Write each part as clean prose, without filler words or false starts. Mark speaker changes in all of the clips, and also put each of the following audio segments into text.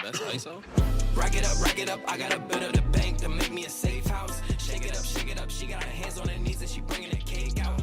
Speaker 1: That's ISO.
Speaker 2: Rack it up, I got a bit of the bank to make me a safe house. Shake it up, she got her hands on her knees and she bringing the cake out.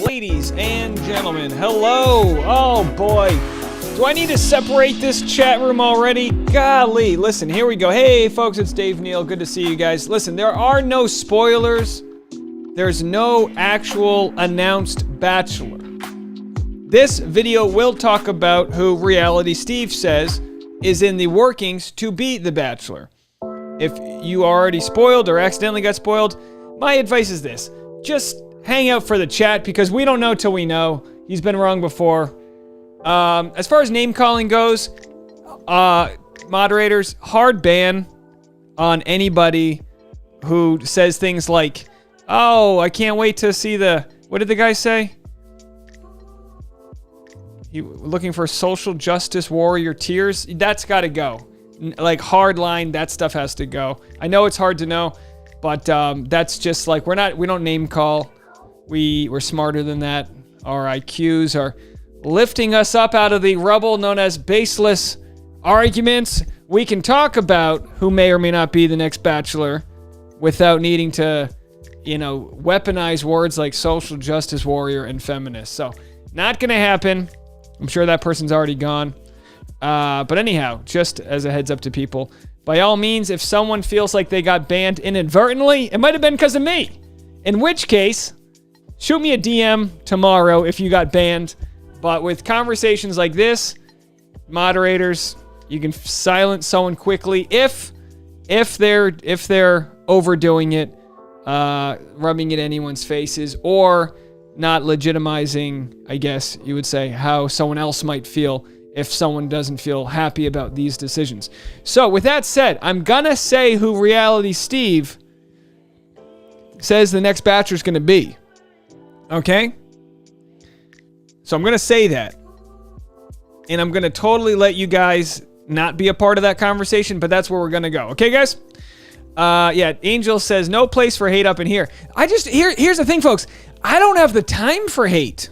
Speaker 3: Ladies and gentlemen, hello. Oh boy, do I need to separate this chat room already? Golly, listen, here we go. Hey folks, it's Dave Neal, good to see you guys. Listen, there are no spoilers. There's no actual announced Bachelor. This video will talk about who Reality Steve says is in the workings to be the Bachelor. If you already spoiled or accidentally got spoiled, my advice is this: just hang out for the chat, because we don't know till we know. He's been wrong before. As far as name calling goes, moderators, hard ban on anybody who says things like, oh, I can't wait to see the, what did the guy say? He looking for social justice warrior tears. That's got to go. Like hard line, that stuff has to go. I know it's hard to know, but that's just like, we don't name call. We're smarter than that. Our IQs are lifting us up out of the rubble known as baseless arguments. We can talk about who may or may not be the next Bachelor without needing to, weaponize words like social justice warrior and feminist. So, not gonna happen. I'm sure that person's already gone. But anyhow, just as a heads up to people, by all means, if someone feels like they got banned inadvertently, it might have been because of me. In which case, shoot me a DM tomorrow if you got banned. But with conversations like this, moderators, you can silence someone quickly if they're overdoing it, rubbing it in anyone's faces, or not legitimizing, I guess you would say, how someone else might feel if someone doesn't feel happy about these decisions. So with that said, I'm gonna say who Reality Steve says the next Bachelor is gonna be. Okay? So I'm gonna say that. And I'm gonna totally let you guys not be a part of that conversation, but that's where we're gonna go. Okay, guys? Yeah, Angel says, no place for hate up in here. Here's the thing, folks. I don't have the time for hate.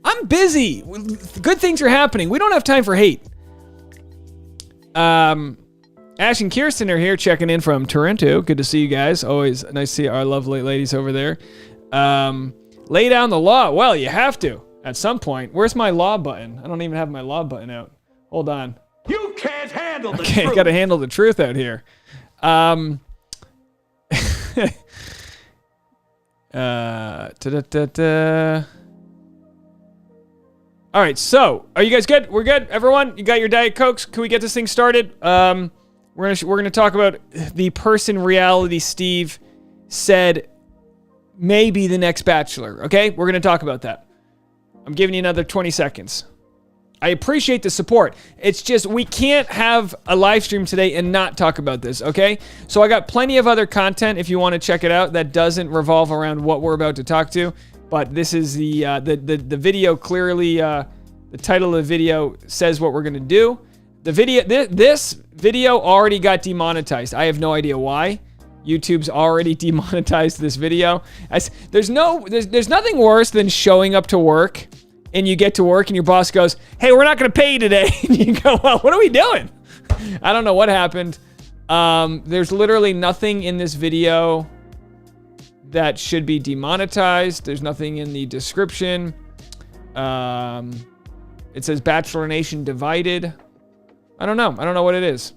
Speaker 3: I'm busy. Good things are happening. We don't have time for hate. Ash and Kirsten are here checking in from Toronto. Good to see you guys. Always nice to see our lovely ladies over there. Lay down the law. Well, you have to at some point. Where's my law button? I don't even have my law button out. Hold on.
Speaker 1: You can't handle the
Speaker 3: Okay,
Speaker 1: truth.
Speaker 3: got to handle the truth out here. All right, so are you guys good? We're good, everyone. You got your Diet Cokes? Can we get this thing started? We're gonna talk about the person Reality Steve said may be the next Bachelor. Okay, we're gonna talk about that. I'm giving you another 20 seconds. I appreciate the support. It's just we can't have a live stream today and not talk about this, okay? So I got plenty of other content if you want to check it out that doesn't revolve around what we're about to talk to. But this is the video clearly, the title of the video says what we're going to do. The video, this video already got demonetized. I have no idea why. YouTube's already demonetized this video. There's nothing worse than showing up to work and you get to work and your boss goes, hey, we're not going to pay you today. And you go, well, what are we doing? I don't know what happened. There's literally nothing in this video that should be demonetized. There's nothing in the description. It says Bachelor Nation divided. I don't know. I don't know what it is.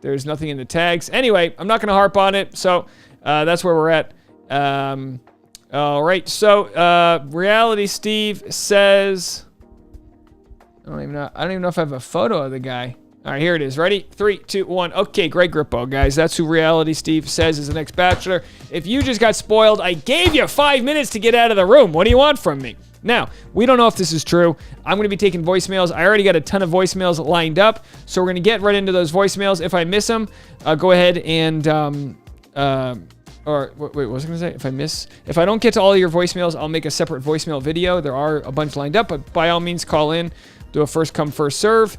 Speaker 3: There's nothing in the tags. Anyway, I'm not going to harp on it. So that's where we're at. All right. So Reality Steve says, I don't even know if I have a photo of the guy. All right, here it is. Ready? 3, 2, 1. Okay, Greg Grippo, guys. That's who Reality Steve says is the next Bachelor. If you just got spoiled, I gave you 5 minutes to get out of the room. What do you want from me? Now, we don't know if this is true. I'm going to be taking voicemails. I already got a ton of voicemails lined up, so we're going to get right into those voicemails. If I miss them, go ahead and, or wait, what was I going to say? If I don't get to all of your voicemails, I'll make a separate voicemail video. There are a bunch lined up, but by all means, call in. Do a first come, first serve.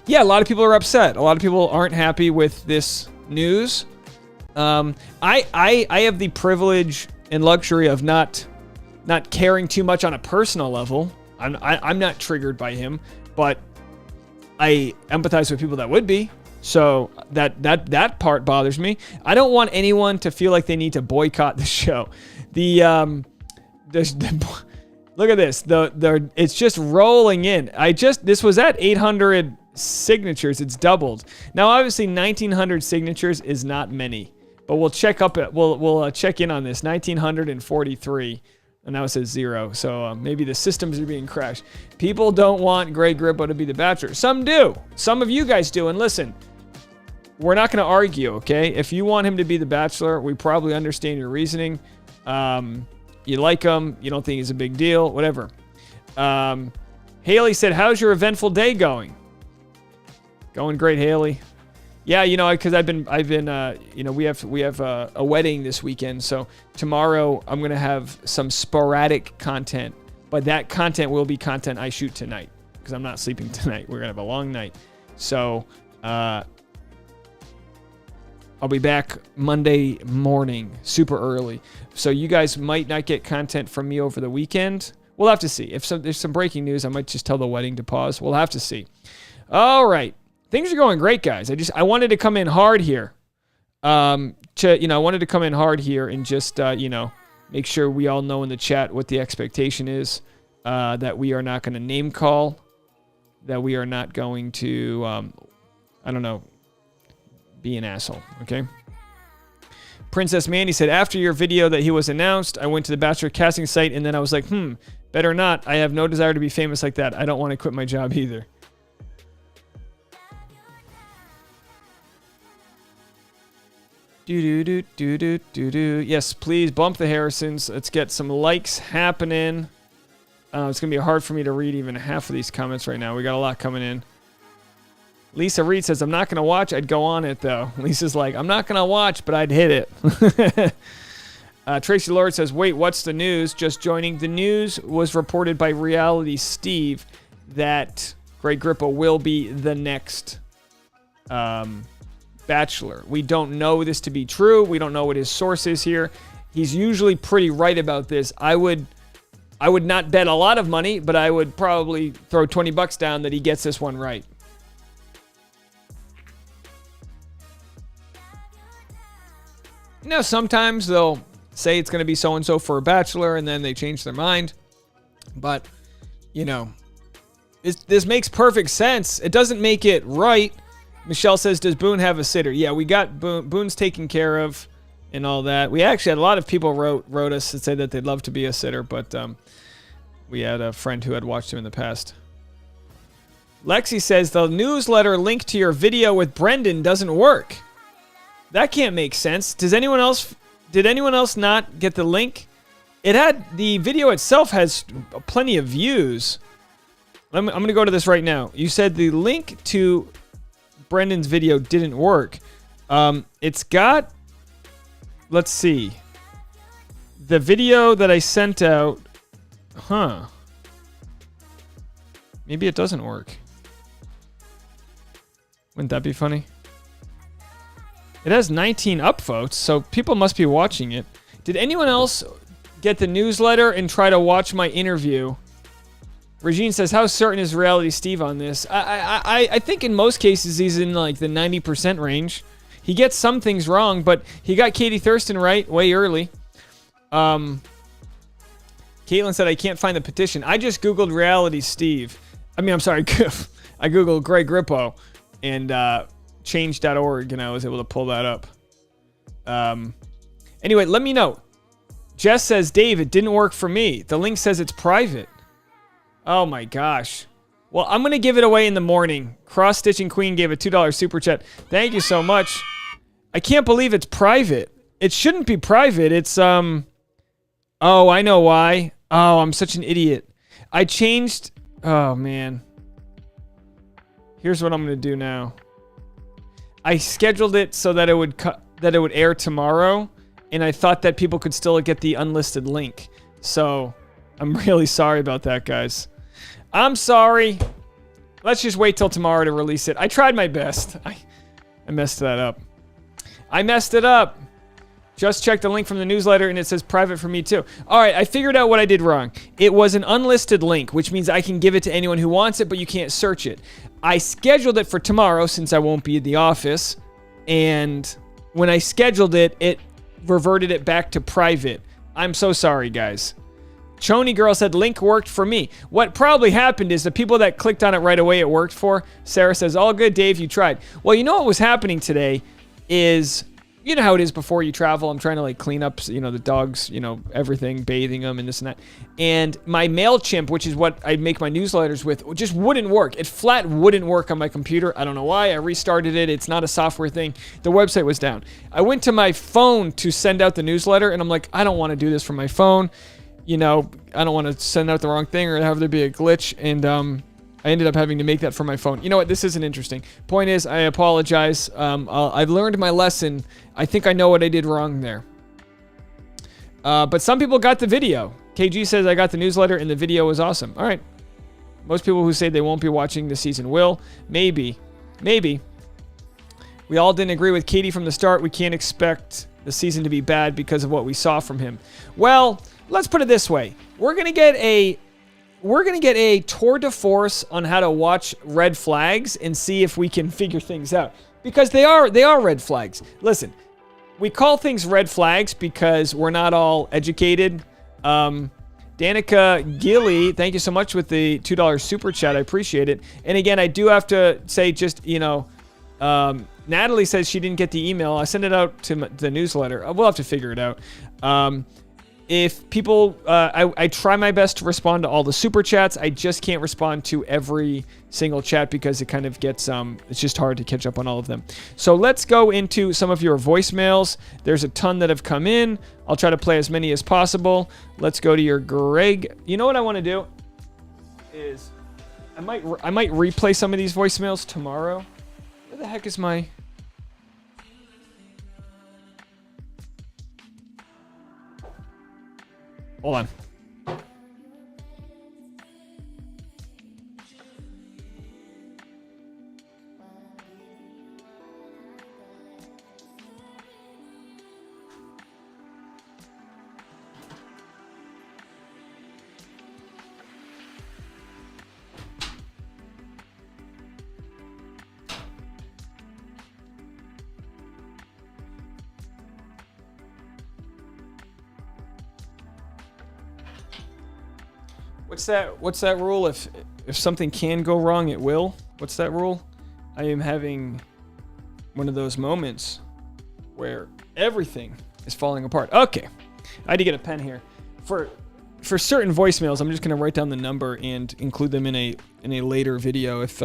Speaker 3: Yeah, a lot of people are upset. A lot of people aren't happy with this news. I have the privilege and luxury of not caring too much on a personal level. I'm not triggered by him, but I empathize with people that would be. So that part bothers me. I don't want anyone to feel like they need to boycott the show. Look at this. It's just rolling in. This was at 800 signatures. It's doubled. Now, obviously, 1,900 signatures is not many, but we'll check in on this. 1,943, and now it says 0. So maybe the systems are being crashed. People don't want Greg Grippo to be the Bachelor. Some do. Some of you guys do. And listen, we're not going to argue. Okay, if you want him to be the Bachelor, we probably understand your reasoning. You like him, you don't think he's a big deal, whatever. Haley said, how's your eventful day going? Going great, Haley. Yeah, because I've been, we have a wedding this weekend, so tomorrow I'm gonna have some sporadic content, but that content will be content I shoot tonight because I'm not sleeping tonight. We're gonna have a long night, so I'll be back Monday morning, super early. So you guys might not get content from me over the weekend. We'll have to see. If there's some breaking news, I might just tell the wedding to pause. We'll have to see. All right. Things are going great, guys. I wanted to come in hard here. I wanted to come in hard here and just, make sure we all know in the chat what the expectation is. That we are not going to name call. That we are not going to, be an asshole, okay? Princess Mandy said, after your video that he was announced, I went to the Bachelor casting site and then I was like, better not. I have no desire to be famous like that. I don't want to quit my job either. Yes, please bump the Harrisons. Let's get some likes happening. It's going to be hard for me to read even half of these comments right now. We got a lot coming in. Lisa Reed says, I'm not going to watch. I'd go on it, though. Lisa's like, I'm not going to watch, but I'd hit it. Tracy Lord says, wait, what's the news? Just joining. The news was reported by Reality Steve that Greg Grippo will be the next Bachelor. We don't know this to be true. We don't know what his source is here. He's usually pretty right about this. I would not bet a lot of money, but I would probably throw $20 down that he gets this one right. Now, sometimes they'll say it's going to be so-and-so for a Bachelor, and then they change their mind. But, you know, this makes perfect sense. It doesn't make it right. Michelle says, does Boone have a sitter? Yeah, we got Boone. Boone's taken care of and all that. We actually had a lot of people wrote us and said that they'd love to be a sitter, but we had a friend who had watched him in the past. Lexi says, the newsletter link to your video with Brendan doesn't work. That can't make sense. Did anyone else not get the link? The video itself has plenty of views. I'm going to go to this right now. You said the link to Brendan's video didn't work. It's got, let's see. The video that I sent out, maybe it doesn't work. Wouldn't that be funny? It has 19 upvotes, so people must be watching it. Did anyone else get the newsletter and try to watch my interview? Regine says, how certain is Reality Steve on this? I think in most cases he's in like the 90% range. He gets some things wrong, but he got Katie Thurston right way early. Caitlin said, I can't find the petition. I just Googled Reality Steve. I Googled Greg Grippo and change.org, and I was able to pull that up. Anyway, let me know. Jess says, Dave, it didn't work for me. The link says it's private. Oh my gosh. Well, I'm going to give it away in the morning. Cross Stitching Queen gave a $2 super chat. Thank you so much. I can't believe it's private. It shouldn't be private. It's, oh, I know why. Oh, I'm such an idiot. I changed, oh man. Here's what I'm going to do now. I scheduled it so that it would air tomorrow, and I thought that people could still get the unlisted link. So, I'm really sorry about that, guys. I'm sorry. Let's just wait till tomorrow to release it. I tried my best. I messed that up. I messed it up. Just checked the link from the newsletter, and it says private for me too. All right, I figured out what I did wrong. It was an unlisted link, which means I can give it to anyone who wants it, but you can't search it. I scheduled it for tomorrow since I won't be at the office, and when I scheduled it, it reverted it back to private. I'm so sorry, guys. Choni Girl said, link worked for me. What probably happened is the people that clicked on it right away, it worked for. Sarah says, all good, Dave, you tried. Well, you know what was happening today is, you know how it is before you travel. I'm trying to like clean up, the dogs, everything, bathing them and this and that. And my MailChimp, which is what I make my newsletters with, just wouldn't work. It flat wouldn't work on my computer. I don't know why. I restarted it. It's not a software thing. The website was down. I went to my phone to send out the newsletter, and I'm like, I don't want to do this from my phone. I don't want to send out the wrong thing or have there be a glitch. And I ended up having to make that for my phone. You know what? This isn't interesting. Point is, I apologize. I've learned my lesson. I think I know what I did wrong there. But some people got the video. KG says I got the newsletter and the video was awesome. All right. Most people who say they won't be watching the season will. Maybe. We all didn't agree with Katie from the start. We can't expect the season to be bad because of what we saw from him. Well, let's put it this way. We're going to get a tour de force on how to watch red flags and see if we can figure things out. Because they are red flags. Listen, we call things red flags because we're not all educated. Danica Gilly, thank you so much with the $2 super chat. I appreciate it. And again, I do have to say just, Natalie says she didn't get the email. I sent it out to the newsletter. We'll have to figure it out. if people, I try my best to respond to all the super chats. I just can't respond to every single chat because it kind of gets, it's just hard to catch up on all of them. So let's go into some of your voicemails. There's a ton that have come in. I'll try to play as many as possible. Let's go to your Greg. You know what I want to do is I might replay some of these voicemails tomorrow. Where the heck is my... Hold on. What's that rule? If something can go wrong, it will. What's that rule? I am having one of those moments where everything is falling apart. Okay, I had to get a pen here. For certain voicemails, I'm just gonna write down the number and include them in a later video if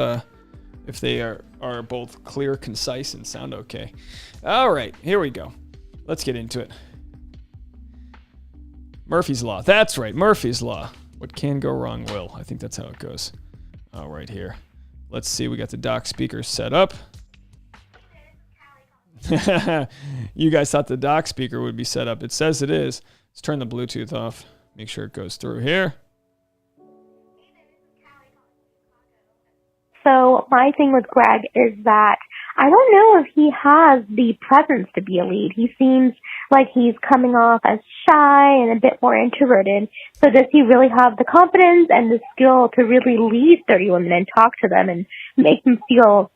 Speaker 3: they are both clear, concise, and sound okay. All right, here we go. Let's get into it. Murphy's Law. That's right, Murphy's Law. What can go wrong will. I think that's how it goes. All right, here. Let's see. We got the dock speakers set up. You guys thought the dock speaker would be set up. It says it is. Let's turn the Bluetooth off. Make sure it goes through here.
Speaker 4: So my thing with Greg is that I don't know if he has the presence to be a lead. He seems like he's coming off as shy and a bit more introverted. So does he really have the confidence and the skill to really lead 30 women and talk to them and make them feel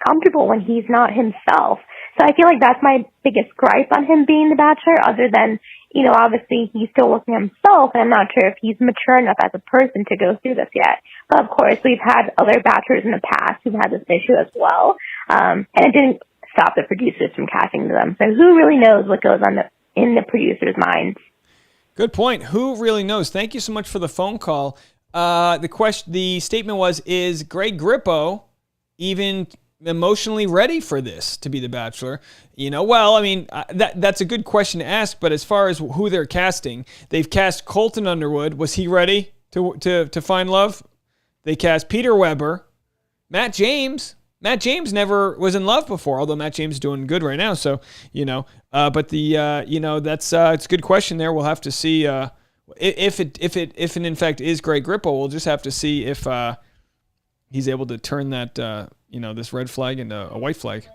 Speaker 4: comfortable when he's not himself? So I feel like that's my biggest gripe on him being the Bachelor, other than, you know, obviously he's still working on himself, and I'm not sure if he's mature enough as a person to go through this yet. But of course, we've had other Bachelors in the past who've had this issue as well, and it didn't stop the producers from casting them. So who really knows what goes on in the producers' minds?
Speaker 3: Good point. Who really knows? Thank you so much for the phone call. The statement was, is Greg Grippo even emotionally ready for this to be the Bachelor? You know, well, I mean, that's a good question to ask, but as far as who they're casting, they've cast Colton Underwood. Was he ready to find love? They cast Peter Weber, Matt James. Matt James never was in love before, although Matt James is doing good right now. So, you know, but that's it's a good question there. We'll have to see if it in fact is Greg Grippo. We'll just have to see if he's able to turn that this red flag into a white flag,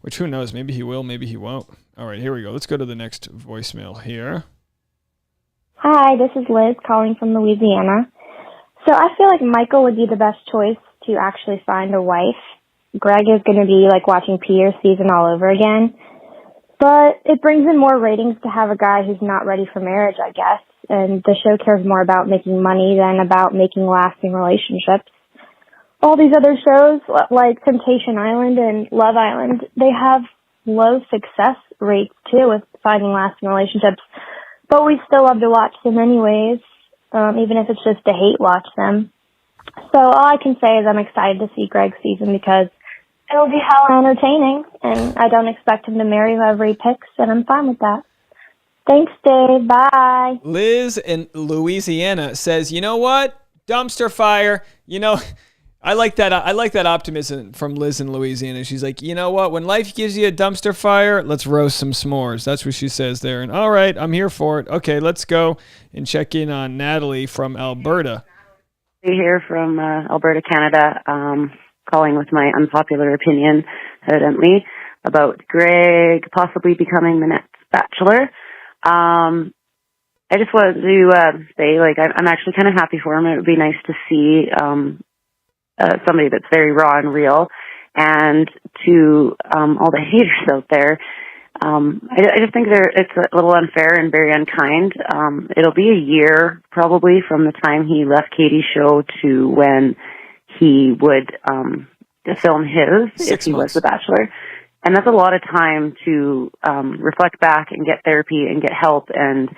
Speaker 3: which who knows? Maybe he will, maybe he won't. All right, here we go. Let's go to the next voicemail here.
Speaker 5: Hi, this is Liz calling from Louisiana. So I feel like Michael would be the best choice to actually find a wife. Greg is going to be like watching Peter's season all over again. But it brings in more ratings to have a guy who's not ready for marriage, I guess. And the show cares more about making money than about making lasting relationships. All these other shows, like Temptation Island and Love Island, they have low success rates, too, with finding lasting relationships. But we still love to watch them anyways, even if it's just to hate watch them. So all I can say is I'm excited to see Greg's season because it'll be hella entertaining, and I don't expect him to marry whoever he picks, and I'm fine with that. Thanks, Dave. Bye.
Speaker 3: Liz in Louisiana says, you know what? Dumpster fire. You know, I like that optimism from Liz in Louisiana. She's like, you know what? When life gives you a dumpster fire, let's roast some s'mores. That's what she says there. And all right, I'm here for it. Okay, let's go and check in on Natalie from Alberta.
Speaker 6: Here from Alberta, Canada, calling with my unpopular opinion, evidently, about Greg possibly becoming the next Bachelor. I just wanted to say, like, I'm actually kind of happy for him. It would be nice to see somebody that's very raw and real. And to all the haters out there, I just think it's a little unfair and very unkind. It'll be a year probably from the time he left Katie's show to when he would film his,
Speaker 3: 6
Speaker 6: if he
Speaker 3: months.
Speaker 6: was the Bachelor. And that's a lot of time to reflect back and get therapy and get help and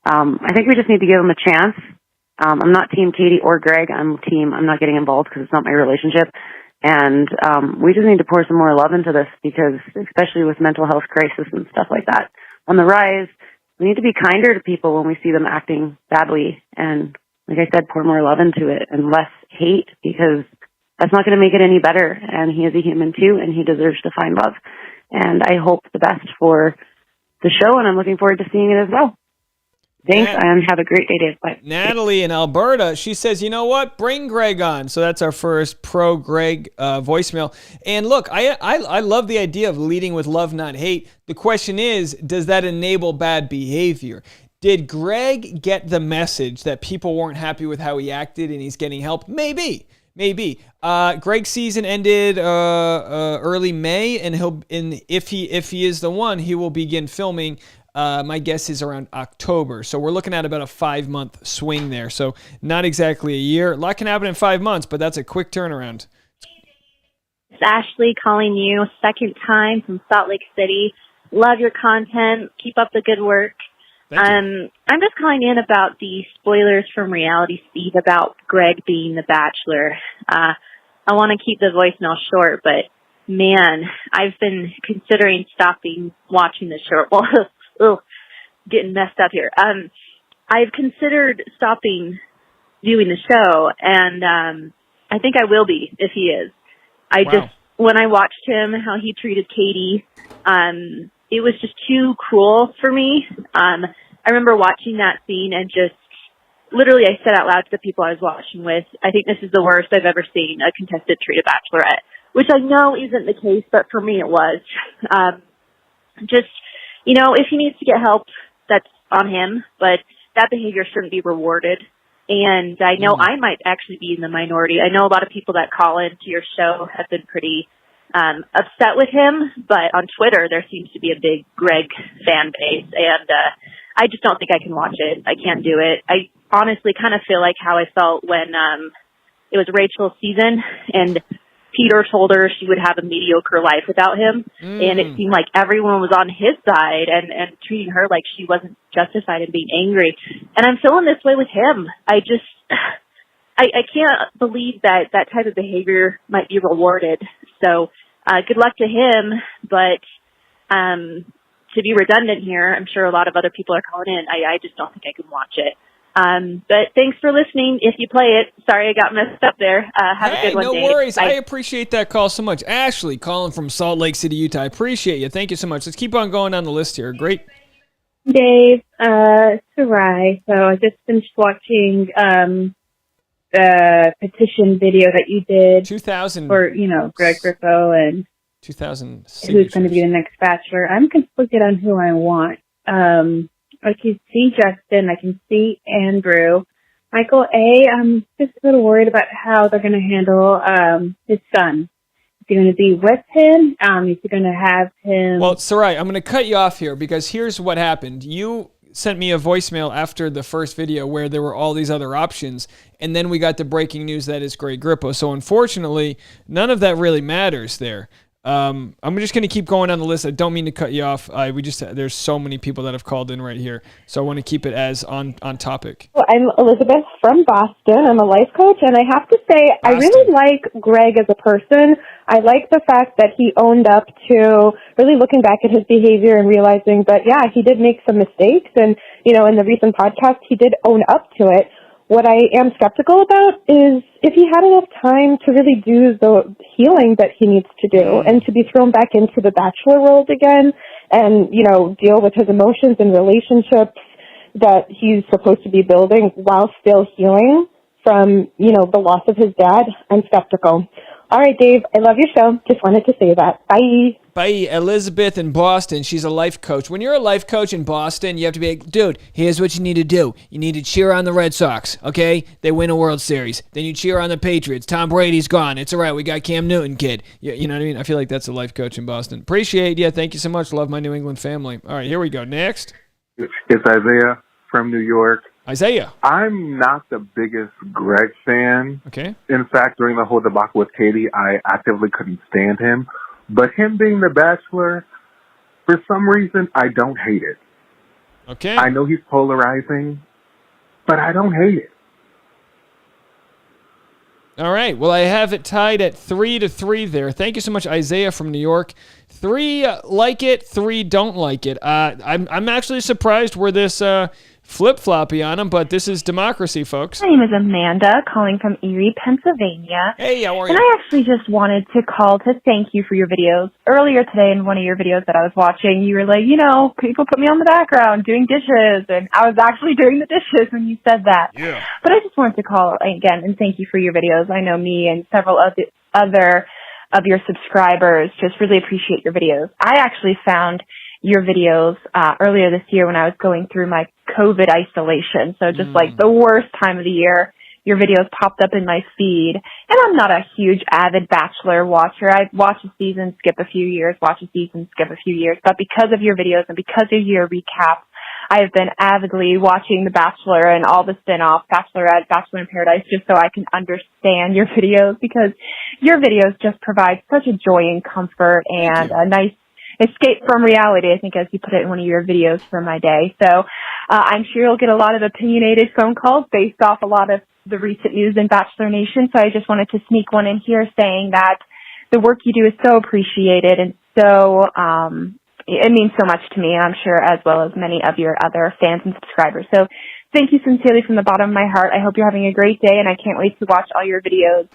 Speaker 6: I think we just need to give him a chance. I'm not team Katie or Greg. I'm not getting involved because it's not my relationship. And we just need to pour some more love into this because, especially with mental health crisis and stuff like that on the rise, we need to be kinder to people when we see them acting badly. And like I said, pour more love into it and less hate because that's not going to make it any better. And he is a human too, and he deserves to find love. And I hope the best for the show, and I'm looking forward to seeing it as well. Thanks, and have a great day, Dave. Bye.
Speaker 3: Natalie in Alberta, she says, you know what? Bring Greg on. So that's our first pro-Greg voicemail. And look, I love the idea of leading with love, not hate. The question is, does that enable bad behavior? Did Greg get the message that people weren't happy with how he acted and he's getting help? Maybe. Greg's season ended early May, and if he is the one, he will begin filming. My guess is around October. So we're looking at about a 5-month swing there. So not exactly a year. A lot can happen in 5 months, but that's a quick turnaround.
Speaker 7: It's Ashley calling you, second time from Salt Lake City. Love your content. Keep up the good work. I'm just calling in about the spoilers from Reality Steve about Greg being the Bachelor. I want to keep the voicemail short, but man, I've been considering stopping watching the show. Well, getting messed up here. I've considered stopping viewing the show, and I think I will be if he is. When I watched him, how he treated Katie, it was just too cruel for me. I remember watching that scene and just literally I said out loud to the people I was watching with, I think this is the worst I've ever seen a contestant treat a bachelorette, which I know isn't the case, but for me it was. If he needs to get help, that's on him, but that behavior shouldn't be rewarded. And I know I might actually be in the minority. I know a lot of people that call into your show have been pretty upset with him, but on Twitter there seems to be a big Greg fan base, and I just don't think I can watch it. I can't do it. I honestly kind of feel like how I felt when it was Rachel's season, and Peter told her she would have a mediocre life without him, and it seemed like everyone was on his side and treating her like she wasn't justified in being angry. And I'm feeling this way with him. I can't believe that type of behavior might be rewarded. So good luck to him, but to be redundant here, I'm sure a lot of other people are calling in. I just don't think I can watch it. But thanks for listening. If you play it, sorry I got messed up there. Have a good one, Dave.
Speaker 3: No worries.
Speaker 7: Bye.
Speaker 3: I appreciate that call so much. Ashley calling from Salt Lake City, Utah. I appreciate you. Thank you so much. Let's keep on going down the list here. Great.
Speaker 8: Dave, Sarai. So I just finished watching the petition video that you did
Speaker 3: 2000
Speaker 8: for, Greg Grippo and
Speaker 3: 2000
Speaker 8: who's going to be the next Bachelor. I'm conflicted on who I want. I can see Justin. I can see Andrew. Michael A., I'm just a little worried about how they're going to handle his son. Is he going to be with him? Is he going to have him?
Speaker 3: Well, Sarai, I'm going to cut you off here because here's what happened. You sent me a voicemail after the first video where there were all these other options, and then we got the breaking news that is Greg Grippo. So unfortunately, none of that really matters there. I'm just going to keep going on the list. I don't mean to cut you off. There's so many people that have called in right here, so I want to keep it as on topic.
Speaker 4: Well, I'm Elizabeth from Boston. I'm a life coach, and I have to say, I really like Greg as a person. I like the fact that he owned up to really looking back at his behavior and realizing that, yeah, he did make some mistakes, and, in the recent podcast, he did own up to it. What I am skeptical about is if he had enough time to really do the healing that he needs to do and to be thrown back into the Bachelor world again and, deal with his emotions and relationships that he's supposed to be building while still healing from, the loss of his dad, I'm skeptical. All right, Dave, I love your show. Just wanted to say that. Bye.
Speaker 3: Bye. Elizabeth in Boston. She's a life coach. When you're a life coach in Boston, you have to be like, dude, here's what you need to do. You need to cheer on the Red Sox, okay? They win a World Series. Then you cheer on the Patriots. Tom Brady's gone. It's all right. We got Cam Newton, kid. You know what I mean? I feel like that's a life coach in Boston. Appreciate it. Yeah, thank you so much. Love my New England family. All right, here we go. Next.
Speaker 9: It's Isaiah from New York.
Speaker 3: Isaiah.
Speaker 9: I'm not the biggest Greg fan.
Speaker 3: Okay.
Speaker 9: In fact, during the whole debacle with Katie, I actively couldn't stand him. But him being the Bachelor, for some reason, I don't hate it.
Speaker 3: Okay.
Speaker 9: I know he's polarizing, but I don't hate it.
Speaker 3: All right. Well, I have it tied at 3-3 there. Thank you so much, Isaiah from New York. 3 like it, 3 don't like it. I'm actually surprised we're this flip-floppy on them, but this is democracy, folks.
Speaker 10: My name is Amanda, calling from Erie, Pennsylvania.
Speaker 3: Hey, how are you?
Speaker 10: And I actually just wanted to call to thank you for your videos. Earlier today in one of your videos that I was watching, you were like, people put me on the background doing dishes, and I was actually doing the dishes when you said that.
Speaker 3: Yeah.
Speaker 10: But I just wanted to call again and thank you for your videos. I know me and several other of your subscribers just really appreciate your videos. I actually found your videos earlier this year when I was going through my COVID isolation. So just like the worst time of the year, your videos popped up in my feed. And I'm not a huge avid Bachelor watcher. I watch a season, skip a few years, watch a season, skip a few years. But because of your videos and because of your recap, I have been avidly watching The Bachelor and all the spin-offs, Bachelorette, Bachelor in Paradise, just so I can understand your videos, because your videos just provide such a joy and comfort and a nice escape from reality, I think, as you put it in one of your videos for my day. So I'm sure you'll get a lot of opinionated phone calls based off a lot of the recent news in Bachelor Nation. So I just wanted to sneak one in here saying that the work you do is so appreciated and so it means so much to me, and I'm sure as well as many of your other fans and subscribers. So thank you sincerely from the bottom of my heart. I hope you're having a great day, and I can't wait to watch all your videos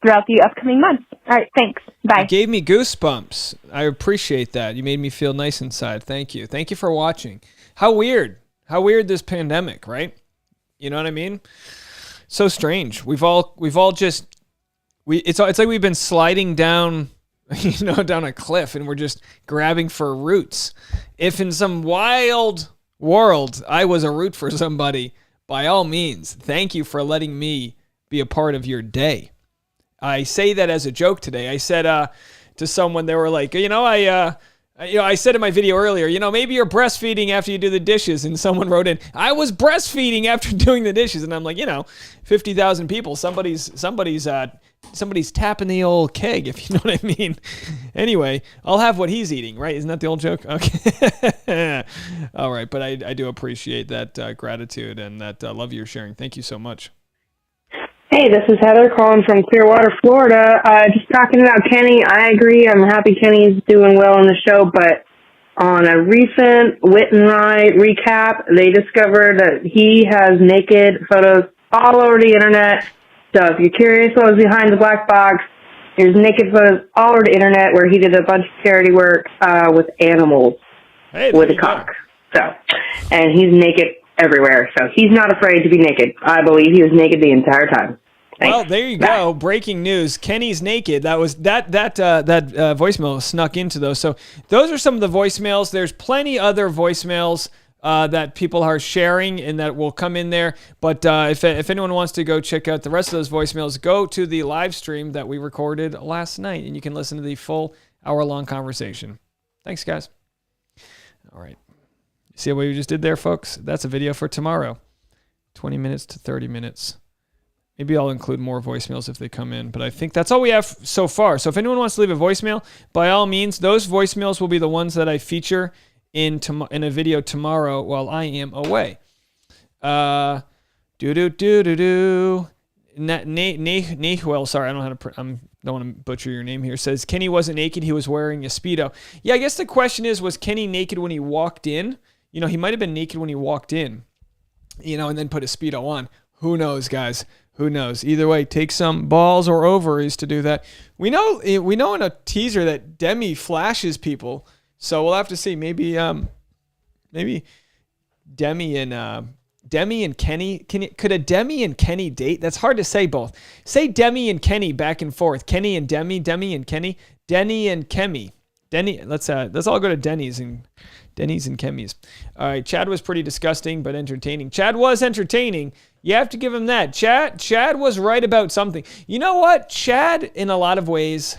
Speaker 10: throughout the upcoming months. All right, thanks. Bye.
Speaker 3: You gave me goosebumps. I appreciate that. You made me feel nice inside. Thank you. Thank you for watching. How weird. How weird this pandemic, right? You know what I mean? So strange. We've all just it's like we've been sliding down down a cliff and we're just grabbing for roots. If in some wild world I was a root for somebody, by all means, thank you for letting me be a part of your day. I say that as a joke today. I said to someone, they were like, I said in my video earlier, maybe you're breastfeeding after you do the dishes. And someone wrote in, I was breastfeeding after doing the dishes. And I'm like, 50,000 people, somebody's tapping the old keg, if you know what I mean. Anyway, I'll have what he's eating, right? Isn't that the old joke? Okay. All right. But I do appreciate that gratitude and that love you're sharing. Thank you so much.
Speaker 11: Hey, this is Heather calling from Clearwater, Florida. Just talking about Kenny. I agree. I'm happy Kenny's doing well on the show, but on a recent Wit and Rye recap, they discovered that he has naked photos all over the internet. So if you're curious what was behind the black box, there's naked photos all over the internet where he did a bunch of charity work with animals with a cock. So, and he's naked everywhere. So he's not afraid to be naked. I believe he was naked the entire time. Thanks.
Speaker 3: Well, there you go. Breaking news. Kenny's naked. That was that voicemail snuck into those. So those are some of the voicemails. There's plenty other voicemails that people are sharing and that will come in there. But if anyone wants to go check out the rest of those voicemails, go to the live stream that we recorded last night, and you can listen to the full hour-long conversation. Thanks, guys. All right. See what we just did there, folks? That's a video for tomorrow. 20 minutes to 30 minutes. Maybe I'll include more voicemails if they come in, but I think that's all we have so far. So if anyone wants to leave a voicemail, by all means, those voicemails will be the ones that I feature in a video tomorrow while I am away. Nahuel, sorry, I don't want to butcher your name here, says Kenny wasn't naked, he was wearing a Speedo. Yeah, I guess the question is, was Kenny naked when he walked in? He might have been naked when he walked in, and then put a Speedo on. Who knows, guys? Who knows? Either way, take some balls or ovaries to do that. We know in a teaser that Demi flashes people, so we'll have to see. Maybe Demi and Kenny. Could a Demi and Kenny date? That's hard to say both. Say Demi and Kenny back and forth. Kenny and Demi and Kenny. Denny and Kemi. Denny. Let's all go to Denny's and Kemi's. All right, Chad was pretty disgusting but entertaining. Chad was entertaining. You have to give him that. Chad was right about something. You know what? Chad, in a lot of ways,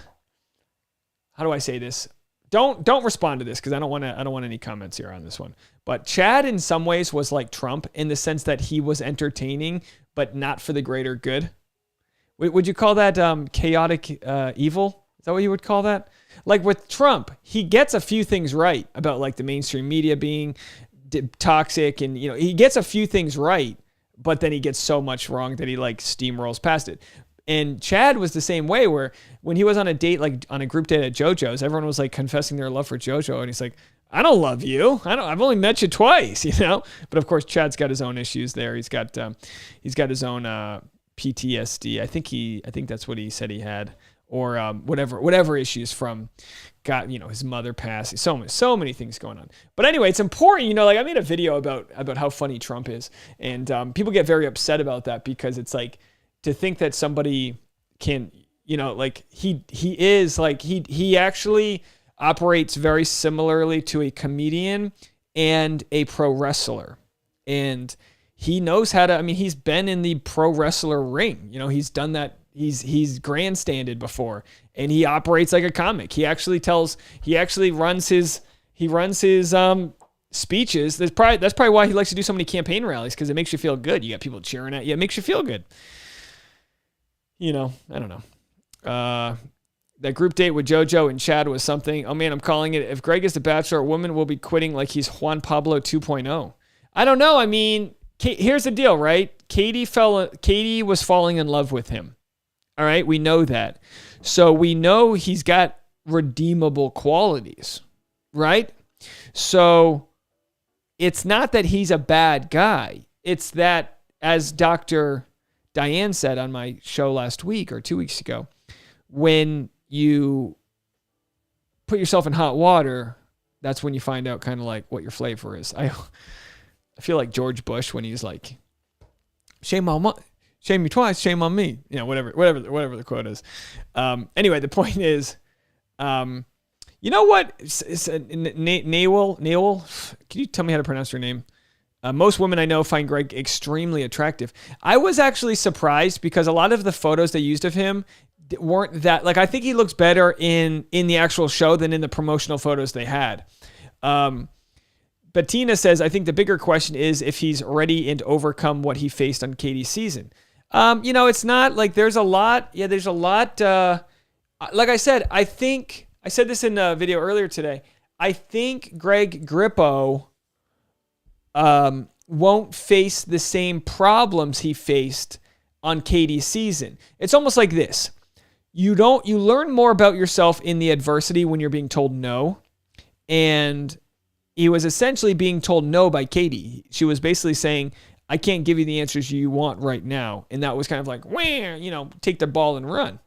Speaker 3: how do I say this? Don't respond to this because I don't want any comments here on this one. But Chad, in some ways, was like Trump in the sense that he was entertaining, but not for the greater good. Would you call that chaotic evil? Is that what you would call that? Like with Trump, he gets a few things right about like the mainstream media being toxic, and he gets a few things right, but then he gets so much wrong that he like steamrolls past it. And Chad was the same way, where when he was on a date, like on a group date at JoJo's, everyone was like confessing their love for JoJo, and he's like, I don't love you. I've only met you twice, But of course, Chad's got his own issues there. He's got his own PTSD. I think that's what he said he had, or whatever issues from, his mother passed. So many things going on. But anyway, it's important, like I made a video about how funny Trump is, and people get very upset about that because it's like to think that somebody can, like he is like he actually operates very similarly to a comedian and a pro wrestler. And he knows how to, he's been in the pro wrestler ring. He's done that. He's grandstanded before, and he operates like a comic. He actually runs his speeches. That's probably why he likes to do so many campaign rallies, because it makes you feel good. You got people cheering at you. It makes you feel good. I don't know. That group date with JoJo and Chad was something. Oh man, I'm calling it. If Greg is the Bachelor, a woman will be quitting like he's Juan Pablo 2.0. I don't know. Here's the deal, right? Katie was falling in love with him. All right, we know that. So we know he's got redeemable qualities, right? So it's not that he's a bad guy. It's that, as Dr. Diane said on my show last week or 2 weeks ago, when you put yourself in hot water, that's when you find out kind of like what your flavor is. I feel like George Bush when he's like, shame you twice, shame on me. Whatever the quote is. Anyway, the point is, you know what? Nawal, can you tell me how to pronounce your name? Most women I know find Greg extremely attractive. I was actually surprised because a lot of the photos they used of him weren't that, like, I think he looks better in the actual show than in the promotional photos they had. Bettina says, I think the bigger question is if he's ready and overcome what he faced on Katie's season. It's not like there's a lot. Yeah, there's a lot. Like I said, I said this in a video earlier today. I think Greg Grippo won't face the same problems he faced on Katie's season. It's almost like this. You learn more about yourself in the adversity when you're being told no. And he was essentially being told no by Katie. She was basically saying, I can't give you the answers you want right now. And that was kind of like, take the ball and run.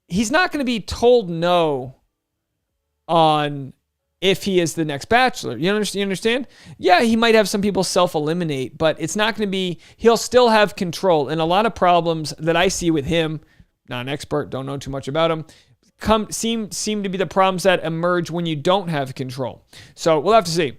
Speaker 3: He's not going to be told no on if he is the next Bachelor. You understand? Yeah, he might have some people self-eliminate, but it's not going to be, he'll still have control. And a lot of problems that I see with him, not an expert, don't know too much about him, seem to be the problems that emerge when you don't have control. So we'll have to see.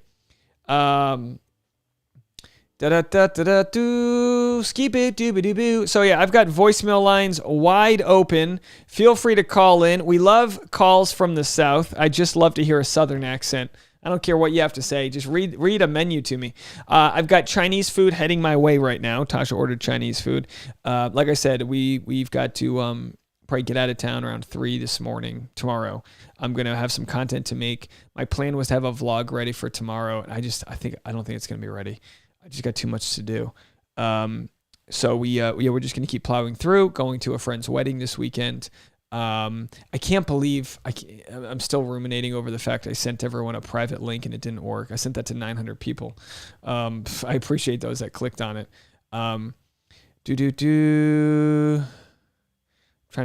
Speaker 3: Skip it, doo-ba-doo-boo. So yeah, I've got voicemail lines wide open. Feel free to call in. We love calls from the South. I just love to hear a Southern accent. I don't care what you have to say. Just read a menu to me. I've got Chinese food heading my way right now. Tasha ordered Chinese food. Like I said, we've got to probably get out of town around 3 tomorrow. I'm going to have some content to make. My plan was to have a vlog ready for tomorrow. And I don't think it's going to be ready. I just got too much to do. So we're just going to keep plowing through, going to a friend's wedding this weekend. I can't believe I'm still ruminating over the fact I sent everyone a private link and it didn't work. I sent that to 900 people. I appreciate those that clicked on it. Trying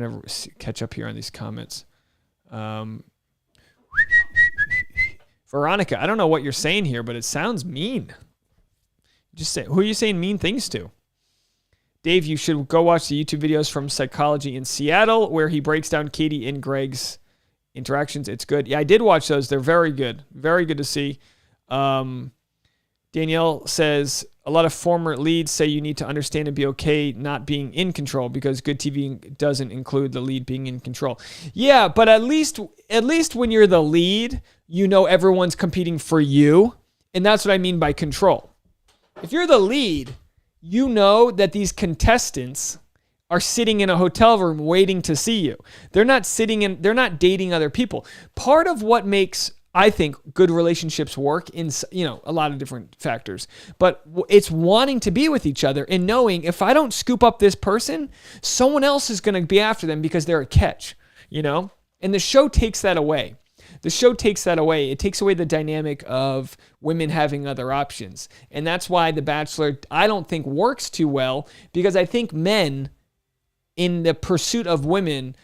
Speaker 3: to catch up here on these comments. Veronica, I don't know what you're saying here, but it sounds mean. Just say, who are you saying mean things to? Dave, you should go watch the YouTube videos from Psychology in Seattle where he breaks down Katie and Greg's interactions. It's good. Yeah, I did watch those. They're very good. Very good to see. Danielle says, a lot of former leads say you need to understand and be okay not being in control because good TV doesn't include the lead being in control. Yeah, but at least when you're the lead, you know everyone's competing for you. And that's what I mean by control. If you're the lead, you know that these contestants are sitting in a hotel room waiting to see you. They're not dating other people. Part of what makes I think good relationships work in, a lot of different factors, but it's wanting to be with each other and knowing if I don't scoop up this person, someone else is going to be after them because they're a catch, and the show takes that away. It takes away the dynamic of women having other options. And that's why The Bachelor, I don't think works too well, because I think men in the pursuit of women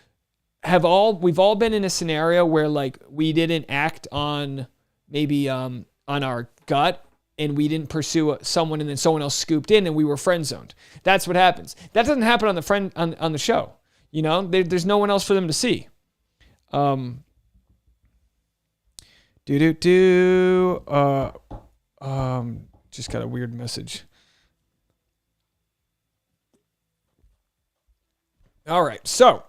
Speaker 3: we've all been in a scenario where like we didn't act on maybe on our gut and we didn't pursue someone and then someone else scooped in and we were friend zoned. That's what happens. That doesn't happen on the show. There's no one else for them to see. Just got a weird message. All right, so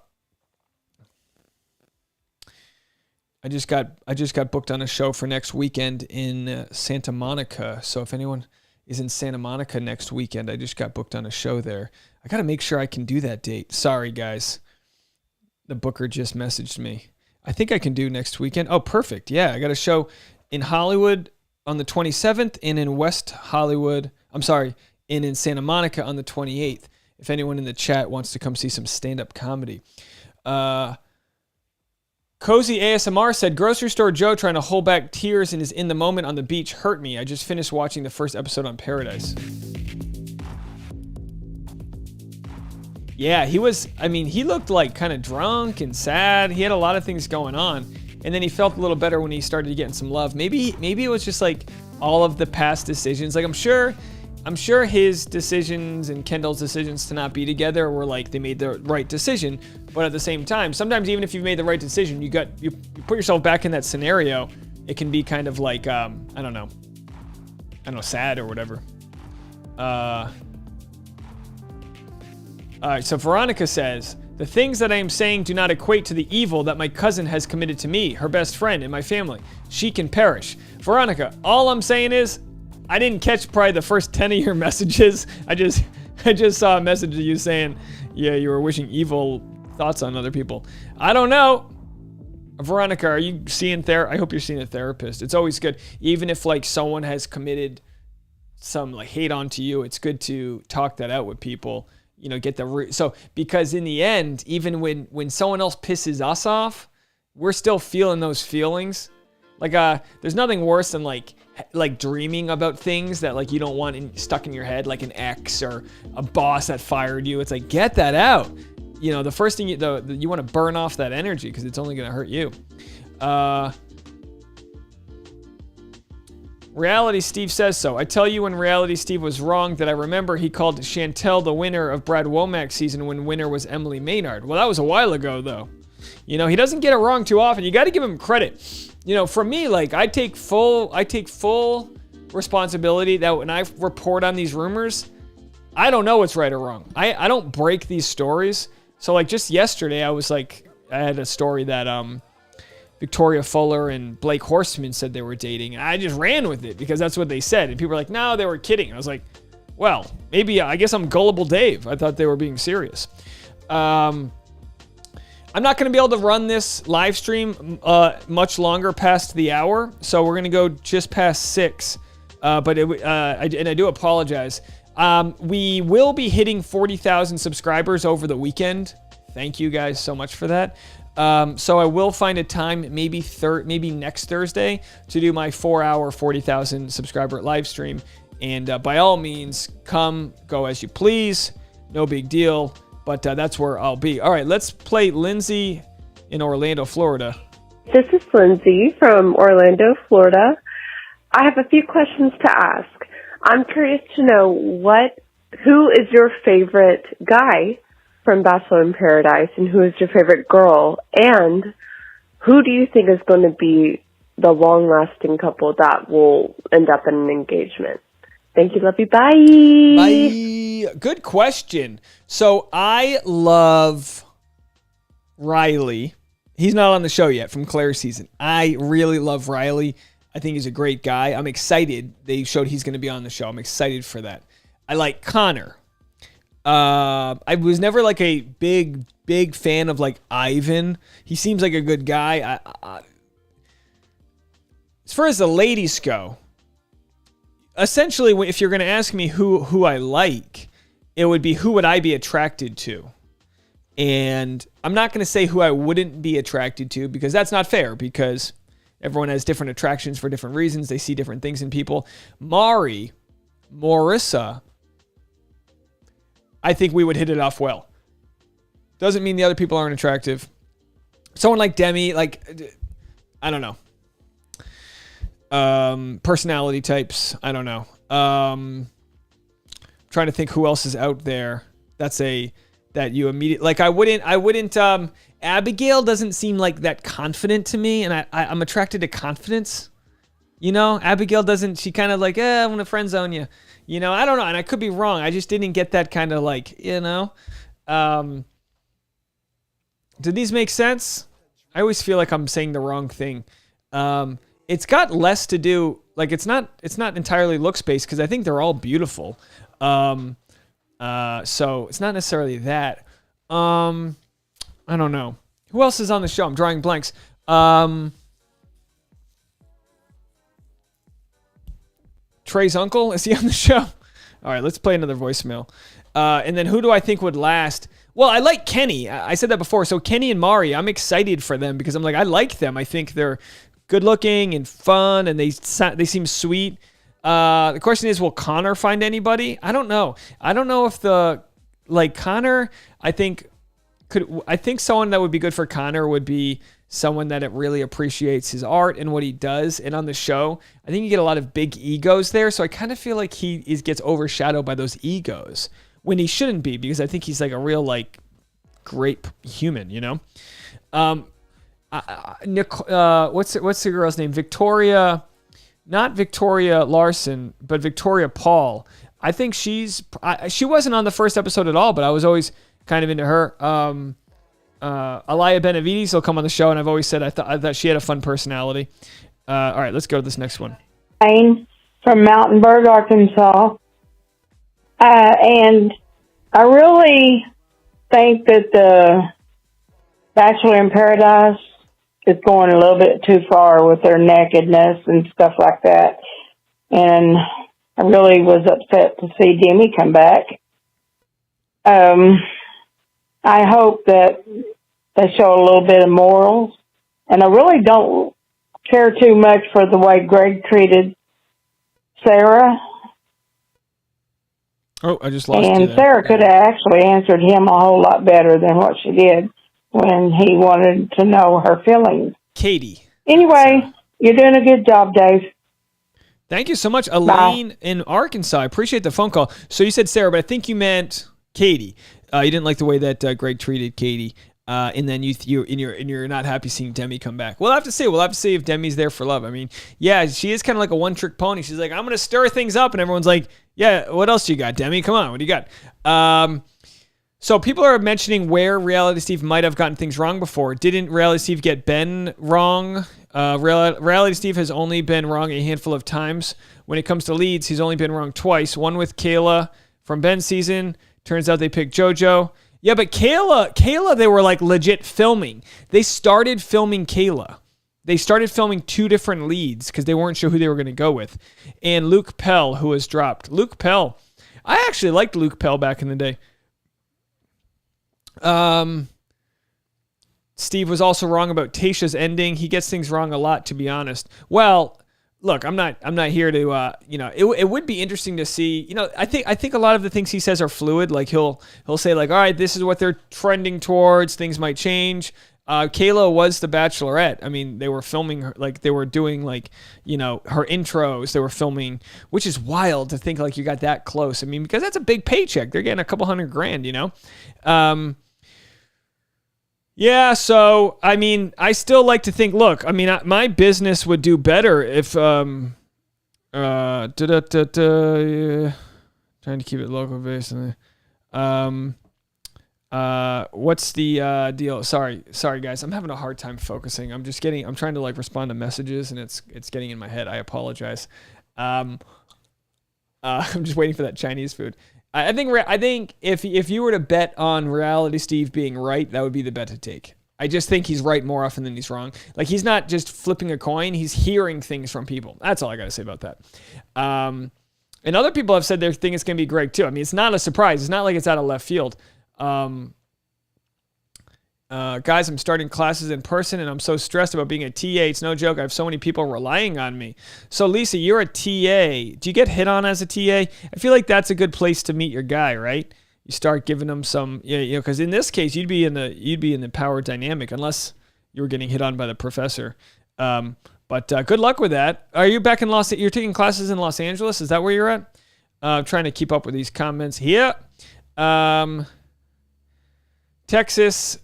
Speaker 3: I just got booked on a show for next weekend in Santa Monica. So if anyone is in Santa Monica next weekend, I just got booked on a show there. I got to make sure I can do that date. Sorry, guys. The booker just messaged me. I think I can do next weekend. Oh, perfect. Yeah, I got a show in Hollywood on the 27th and in West Hollywood. And in Santa Monica on the 28th. If anyone in the chat wants to come see some stand-up comedy. Cozy ASMR said, grocery store Joe trying to hold back tears and is in the moment on the beach hurt me. I just finished watching the first episode on Paradise. Yeah, he looked like kind of drunk and sad. He had a lot of things going on. And then he felt a little better when he started getting some love. Maybe it was just like all of the past decisions. Like I'm sure his decisions and Kendall's decisions to not be together were like they made the right decision. But at the same time, sometimes even if you've made the right decision, you put yourself back in that scenario, it can be kind of like I don't know, sad or whatever. All right, so Veronica says, the things that I am saying do not equate to the evil that my cousin has committed to me, her best friend, and my family. She can perish. Veronica, all I'm saying is, I didn't catch probably the first 10 of your messages. I just saw a message of you saying, yeah, you were wishing evil thoughts on other people. I don't know. Veronica, are you seeing I hope you're seeing a therapist. It's always good. Even if like someone has committed some like hate onto you, it's good to talk that out with people. Get the root. So, because in the end, even when someone else pisses us off, we're still feeling those feelings. Like, there's nothing worse than like dreaming about things that like you don't want stuck in your head, like an ex or a boss that fired you. It's like, get that out. The first thing you want to burn off that energy because it's only going to hurt you. Reality Steve says so. I tell you when Reality Steve was wrong that I remember he called Chantel the winner of Brad Womack's season when winner was Emily Maynard. Well, that was a while ago though. He doesn't get it wrong too often. You got to give him credit. For me, like I take full responsibility that when I report on these rumors, I don't know what's right or wrong. I don't break these stories. So like just yesterday, I had a story that Victoria Fuller and Blake Horstman said they were dating. And I just ran with it because that's what they said. And people were like, no, they were kidding. I was like, well, maybe, I guess I'm gullible Dave. I thought they were being serious. I'm not going to be able to run this live stream much longer past the hour. So we're going to go just past 6. But I do apologize. We will be hitting 40,000 subscribers over the weekend. Thank you guys so much for that. So I will find a time, maybe next Thursday, to do my 4-hour 40,000 subscriber live stream. And by all means, go as you please. No big deal. But that's where I'll be. All right, let's play Lindsay in Orlando, Florida.
Speaker 12: This is Lindsay from Orlando, Florida. I have a few questions to ask. I'm curious to know who is your favorite guy from Bachelor in Paradise and who is your favorite girl? And who do you think is going to be the long-lasting couple that will end up in an engagement? Thank you, love you, bye.
Speaker 3: Bye. Good question. So I love Riley. He's not on the show yet from Claire's season. I really love Riley. I think he's a great guy. I'm excited. They showed he's going to be on the show. I'm excited for that. I like Connor. I was never like a big fan of like Ivan. He seems like a good guy. as far as the ladies go, essentially, if you're going to ask me who I like, it would be who would I be attracted to. And I'm not going to say who I wouldn't be attracted to because that's not fair because everyone has different attractions for different reasons. They see different things in people. Marissa, I think we would hit it off well. Doesn't mean the other people aren't attractive. Someone like Demi, like, I don't know. Personality types, I don't know. Trying to think who else is out there. That you immediately, like, I wouldn't, Abigail doesn't seem like that confident to me, and I'm attracted to confidence. You know, Abigail doesn't, she kind of like, I want to friend zone you. You know, I don't know, and I could be wrong. I just didn't get that kind of like, you know. Did these make sense? I always feel like I'm saying the wrong thing. It's got less to do, like, it's not entirely looks based because I think they're all beautiful. So it's not necessarily that. I don't know. Who else is on the show? I'm drawing blanks. Trey's uncle, is he on the show? All right, let's play another voicemail. And then who do I think would last? Well, I like Kenny. I said that before. So Kenny and Mari, I'm excited for them because I'm like, I like them. I think they're good looking and fun, and they seem sweet. The question is, will Connor find anybody? I don't know. I don't know if Connor, I think someone that would be good for Connor would be someone that really appreciates his art and what he does. And on the show, I think you get a lot of big egos there. So I kind of feel like he gets overshadowed by those egos when he shouldn't be, because I think he's like a real, like, great human, you know? What's the girl's name? Victoria, not Victoria Larson, but Victoria Paul. I think she wasn't on the first episode at all, but I was always kind of into her. Alaya Benavides will come on the show, and I've always said I thought she had a fun personality. All right, let's go to this next one.
Speaker 11: From Mountainburg, Arkansas. And I really think that the Bachelor in Paradise is going a little bit too far with their nakedness and stuff like that. And I really was upset to see Demi come back. I hope that they show a little bit of morals. And I really don't care too much for the way Greg treated Sarah.
Speaker 3: Oh, I just lost you.
Speaker 11: And Sarah could have actually answered him a whole lot better than what she did when he wanted to know her feelings.
Speaker 3: Katie.
Speaker 11: Anyway, you're doing a good job, Dave.
Speaker 3: Thank you so much, Elaine in Arkansas. I appreciate the phone call. So you said Sarah, but I think you meant Katie. You didn't like the way that Greg treated Katie, and then you're not happy seeing Demi come back. We'll have to see if Demi's there for love. I mean, yeah, she is kind of like a one-trick pony. She's like, I'm gonna stir things up, and everyone's like, yeah, what else you got, Demi? Come on, what do you got? So people are mentioning where Reality Steve might have gotten things wrong before. Didn't Reality Steve get Ben wrong? Reality Steve has only been wrong a handful of times. When it comes to leads, he's only been wrong twice. One with Kayla from Ben's season. Turns out they picked JoJo. Yeah, but Kayla, they were like legit filming. They started filming Kayla. They started filming two different leads because they weren't sure who they were going to go with. And Luke Pell, who was dropped. Luke Pell. I actually liked Luke Pell back in the day. Steve was also wrong about Tayshia's ending. He gets things wrong a lot, to be honest. Well, look, I'm not here to, it would be interesting to see, I think a lot of the things he says are fluid. Like he'll say like, all right, this is what they're trending towards. Things might change. Kayla was the Bachelorette. I mean, they were filming her, like they were doing like, her intros. They were filming, which is wild to think like you got that close. I mean, because that's a big paycheck. They're getting a couple $100,000, Yeah, so, I mean, I still like to think, look, I mean, my business would do better if, yeah. Trying to keep it local based. What's the deal? Sorry, guys, I'm having a hard time focusing. I'm trying to like respond to messages and it's getting in my head. I apologize. I'm just waiting for that Chinese food. I think if you were to bet on Reality Steve being right, that would be the bet to take. I just think he's right more often than he's wrong. Like, he's not just flipping a coin. He's hearing things from people. That's all I got to say about that. And other people have said they think it's going to be Greg too. I mean, it's not a surprise. It's not like it's out of left field. Guys, I'm starting classes in person and I'm so stressed about being a TA. It's no joke. I have so many people relying on me. So Lisa, you're a TA. Do you get hit on as a TA? I feel like that's a good place to meet your guy, right? You start giving them some, because in this case, you'd be in the power dynamic unless you were getting hit on by the professor. But good luck with that. Are you back in you're taking classes in Los Angeles? Is that where you're at? Trying to keep up with these comments here. Texas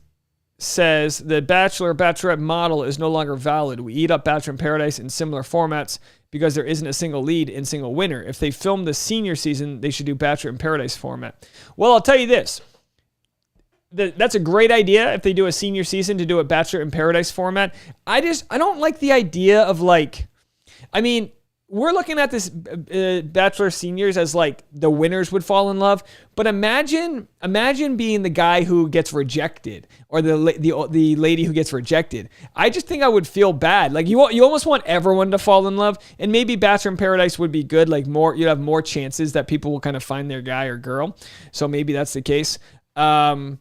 Speaker 3: says the Bachelor-Bachelorette model is no longer valid. We eat up Bachelor in Paradise in similar formats because there isn't a single lead and single winner. If they film the senior season, they should do Bachelor in Paradise format. Well, I'll tell you this. That's a great idea if they do a senior season to do a Bachelor in Paradise format. I don't like the idea of we're looking at this Bachelor seniors as like the winners would fall in love, but imagine being the guy who gets rejected or the lady who gets rejected. I just think I would feel bad. Like you almost want everyone to fall in love, and maybe Bachelor in Paradise would be good. Like you'd have more chances that people will kind of find their guy or girl. So maybe that's the case. But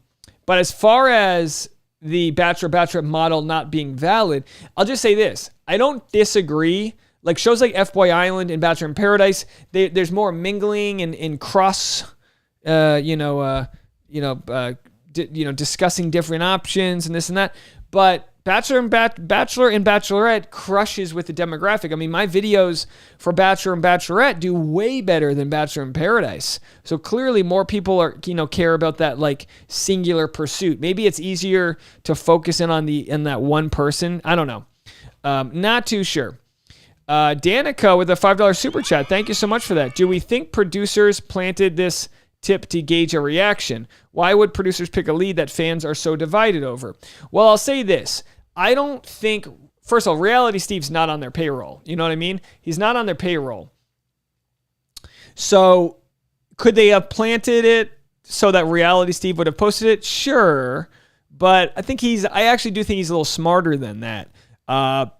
Speaker 3: as far as the Bachelor-Bachelorette model not being valid, I'll just say this. I don't disagree. Like shows like F-Boy Island and Bachelor in Paradise, there's more mingling and cross, discussing different options and this and that. But Bachelor and Bachelorette crushes with the demographic. I mean, my videos for Bachelor and Bachelorette do way better than Bachelor in Paradise. So clearly more people are, care about that like singular pursuit. Maybe it's easier to focus in on that one person. I don't know. Not too sure. Danica with a $5 super chat. Thank you so much for that. Do we think producers planted this tip to gauge a reaction? Why would producers pick a lead that fans are so divided over? Well, I'll say this. I don't think, first of all, Reality Steve's not on their payroll. You know what I mean? He's not on their payroll. So could they have planted it so that Reality Steve would have posted it? Sure. But I actually do think he's a little smarter than that.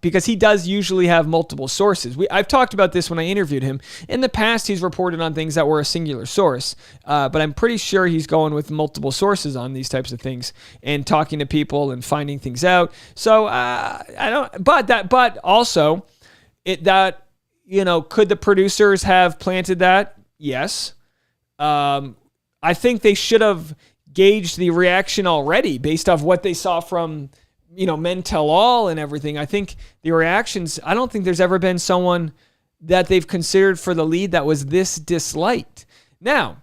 Speaker 3: Because he does usually have multiple sources. I've talked about this when I interviewed him. In the past, he's reported on things that were a singular source, but I'm pretty sure he's going with multiple sources on these types of things and talking to people and finding things out. So but also, could the producers have planted that? Yes. I think they should have gauged the reaction already based off what they saw from Men Tell All and everything. I think the reactions, I don't think there's ever been someone that they've considered for the lead that was this disliked. Now,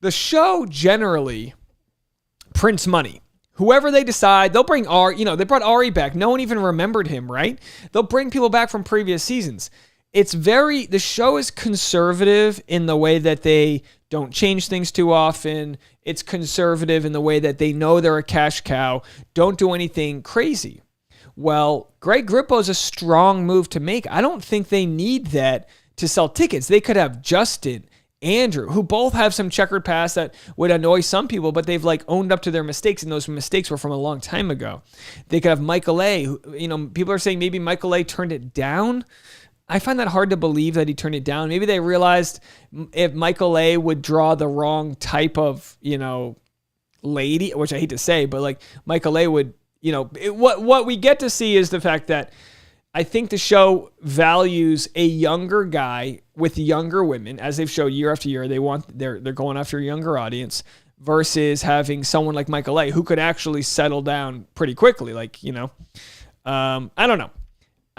Speaker 3: the show generally prints money. Whoever they decide, they'll bring they brought Ari back. No one even remembered him, right? They'll bring people back from previous seasons. The show is conservative in the way that they don't change things too often. It's conservative in the way that they know they're a cash cow. Don't do anything crazy. Well, Greg Grippo is a strong move to make. I don't think they need that to sell tickets. They could have Justin, Andrew, who both have some checkered past that would annoy some people, but they've owned up to their mistakes, and those mistakes were from a long time ago. They could have Michael A. Who, people are saying maybe Michael A. turned it down. I find that hard to believe that he turned it down. Maybe they realized if Michael A. would draw the wrong type of, lady, which I hate to say, but Michael A. would, what we get to see is the fact that I think the show values a younger guy with younger women, as they've showed year after year. They're going after a younger audience versus having someone like Michael A. who could actually settle down pretty quickly. I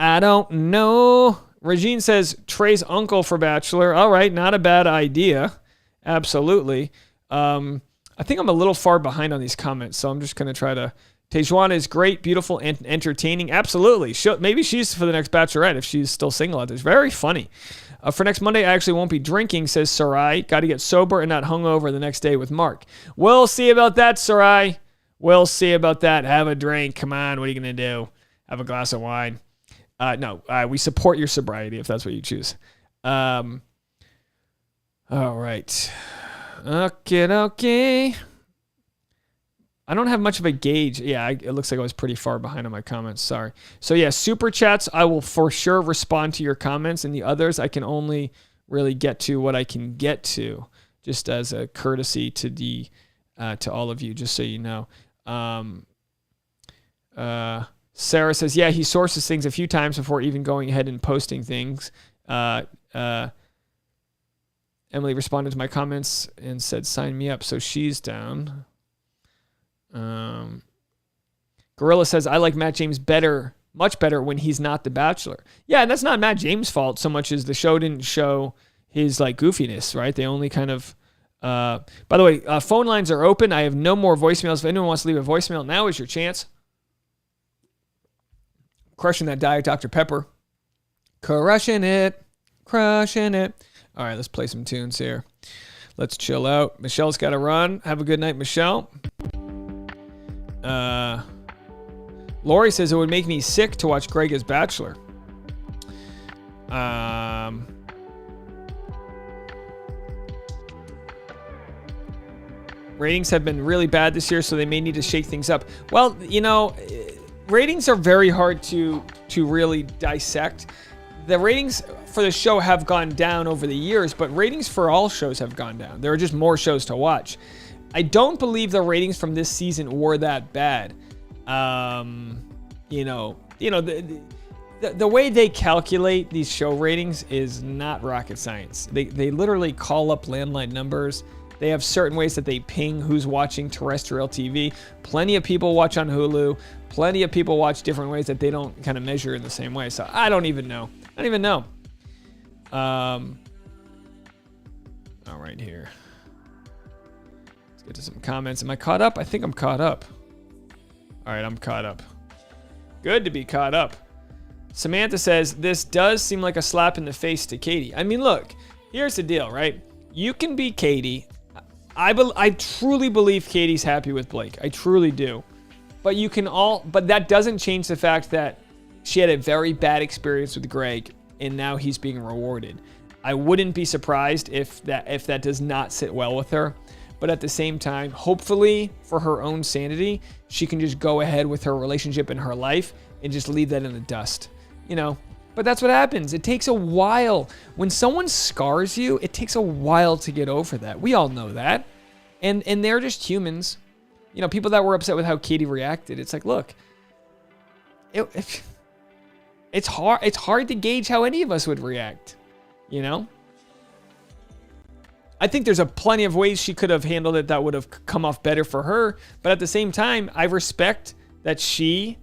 Speaker 3: don't know. Regine says Trey's uncle for Bachelor. All right, not a bad idea. Absolutely. I think I'm a little far behind on these comments, so I'm just going to try to... Tejuana is great, beautiful, and entertaining. Absolutely. Maybe she's for the next Bachelorette if she's still single out there. It's very funny. For next Monday, I actually won't be drinking, says Sarai. Got to get sober and not hungover the next day with Mark. We'll see about that, Sarai. We'll see about that. Have a drink. Come on. What are you going to do? Have a glass of wine. No, we support your sobriety if that's what you choose. All right. Okay. I don't have much of a gauge. Yeah, it looks like I was pretty far behind on my comments. Sorry. So yeah, super chats, I will for sure respond to your comments, and the others I can only really get to what I can get to, just as a courtesy to the to all of you, just so you know. Sarah says, yeah, he sources things a few times before even going ahead and posting things. Emily responded to my comments and said, sign me up. So she's down. Gorilla says, I like Matt James much better when he's not the Bachelor. Yeah, and that's not Matt James' fault so much as the show didn't show his like goofiness, right? They only kind of, by the way, phone lines are open. I have no more voicemails. If anyone wants to leave a voicemail, now is your chance. Crushing that Diet Dr. Pepper. Crushing it. Crushing it. All right, let's play some tunes here. Let's chill out. Michelle's got to run. Have a good night, Michelle. Lori says it would make me sick to watch Greg as Bachelor. Ratings have been really bad this year, so they may need to shake things up. Well, you know, ratings are very hard to really dissect. The ratings for the show have gone down over the years, but ratings for all shows have gone down. There are just more shows to watch. I don't believe the ratings from this season were that bad. The way they calculate these show ratings is not rocket science. They literally call up landline numbers. They have certain ways that they ping who's watching terrestrial TV. Plenty of people watch on Hulu. Plenty of people watch different ways that they don't kind of measure in the same way. So I don't even know. All right, here. Let's get to some comments. Am I caught up? I think I'm caught up. All right, I'm caught up. Good to be caught up. Samantha says, this does seem like a slap in the face to Katie. I mean, look, here's the deal, right? You can be Katie. I truly believe Katie's happy with Blake. I truly do. But that doesn't change the fact that she had a very bad experience with Greg, and now he's being rewarded. I wouldn't be surprised if that does not sit well with her. But at the same time, hopefully for her own sanity, she can just go ahead with her relationship and her life and just leave that in the dust. You know, but that's what happens. It takes a while. When someone scars you, it takes a while to get over that. We all know that. And they're just humans. You know, people that were upset with how Katie reacted. It's like, look, it's hard to gauge how any of us would react, you know? I think there's plenty of ways she could have handled it that would have come off better for her. But at the same time, I respect that she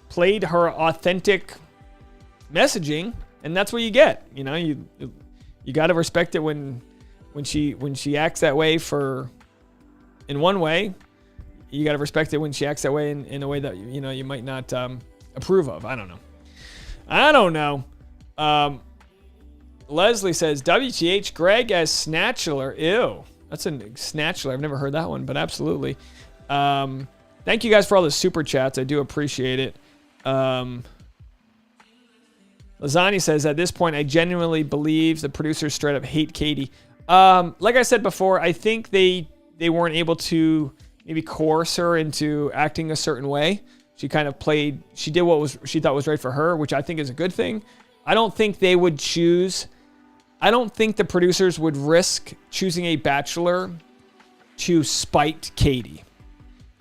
Speaker 3: played her authentic messaging, and that's what you get. You know, you got to respect it when she acts that way in one way. You got to respect it when she acts that way in a way that, you know, you might not approve of. I don't know. Leslie says, WTH, Greg as Snatchler. Ew. That's a Snatchler. I've never heard that one, but absolutely. Thank you guys for all the super chats. I do appreciate it. Lasagna says, at this point, I genuinely believe the producers straight up hate Katie. Like I said before, I think they weren't able to maybe coerce her into acting a certain way. She kind of she did what she thought was right for her, which I think is a good thing. I don't think the producers would risk choosing a Bachelor to spite Katie.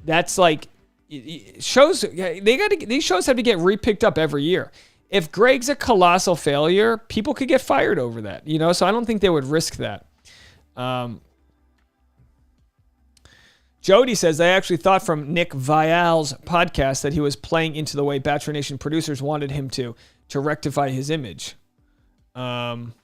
Speaker 3: That's like, these shows have to get repicked up every year. If Greg's a colossal failure, people could get fired over that, you know? So I don't think they would risk that. Jody says, I actually thought from Nick Vial's podcast that he was playing into the way Bachelor Nation producers wanted him to rectify his image. Alrighty.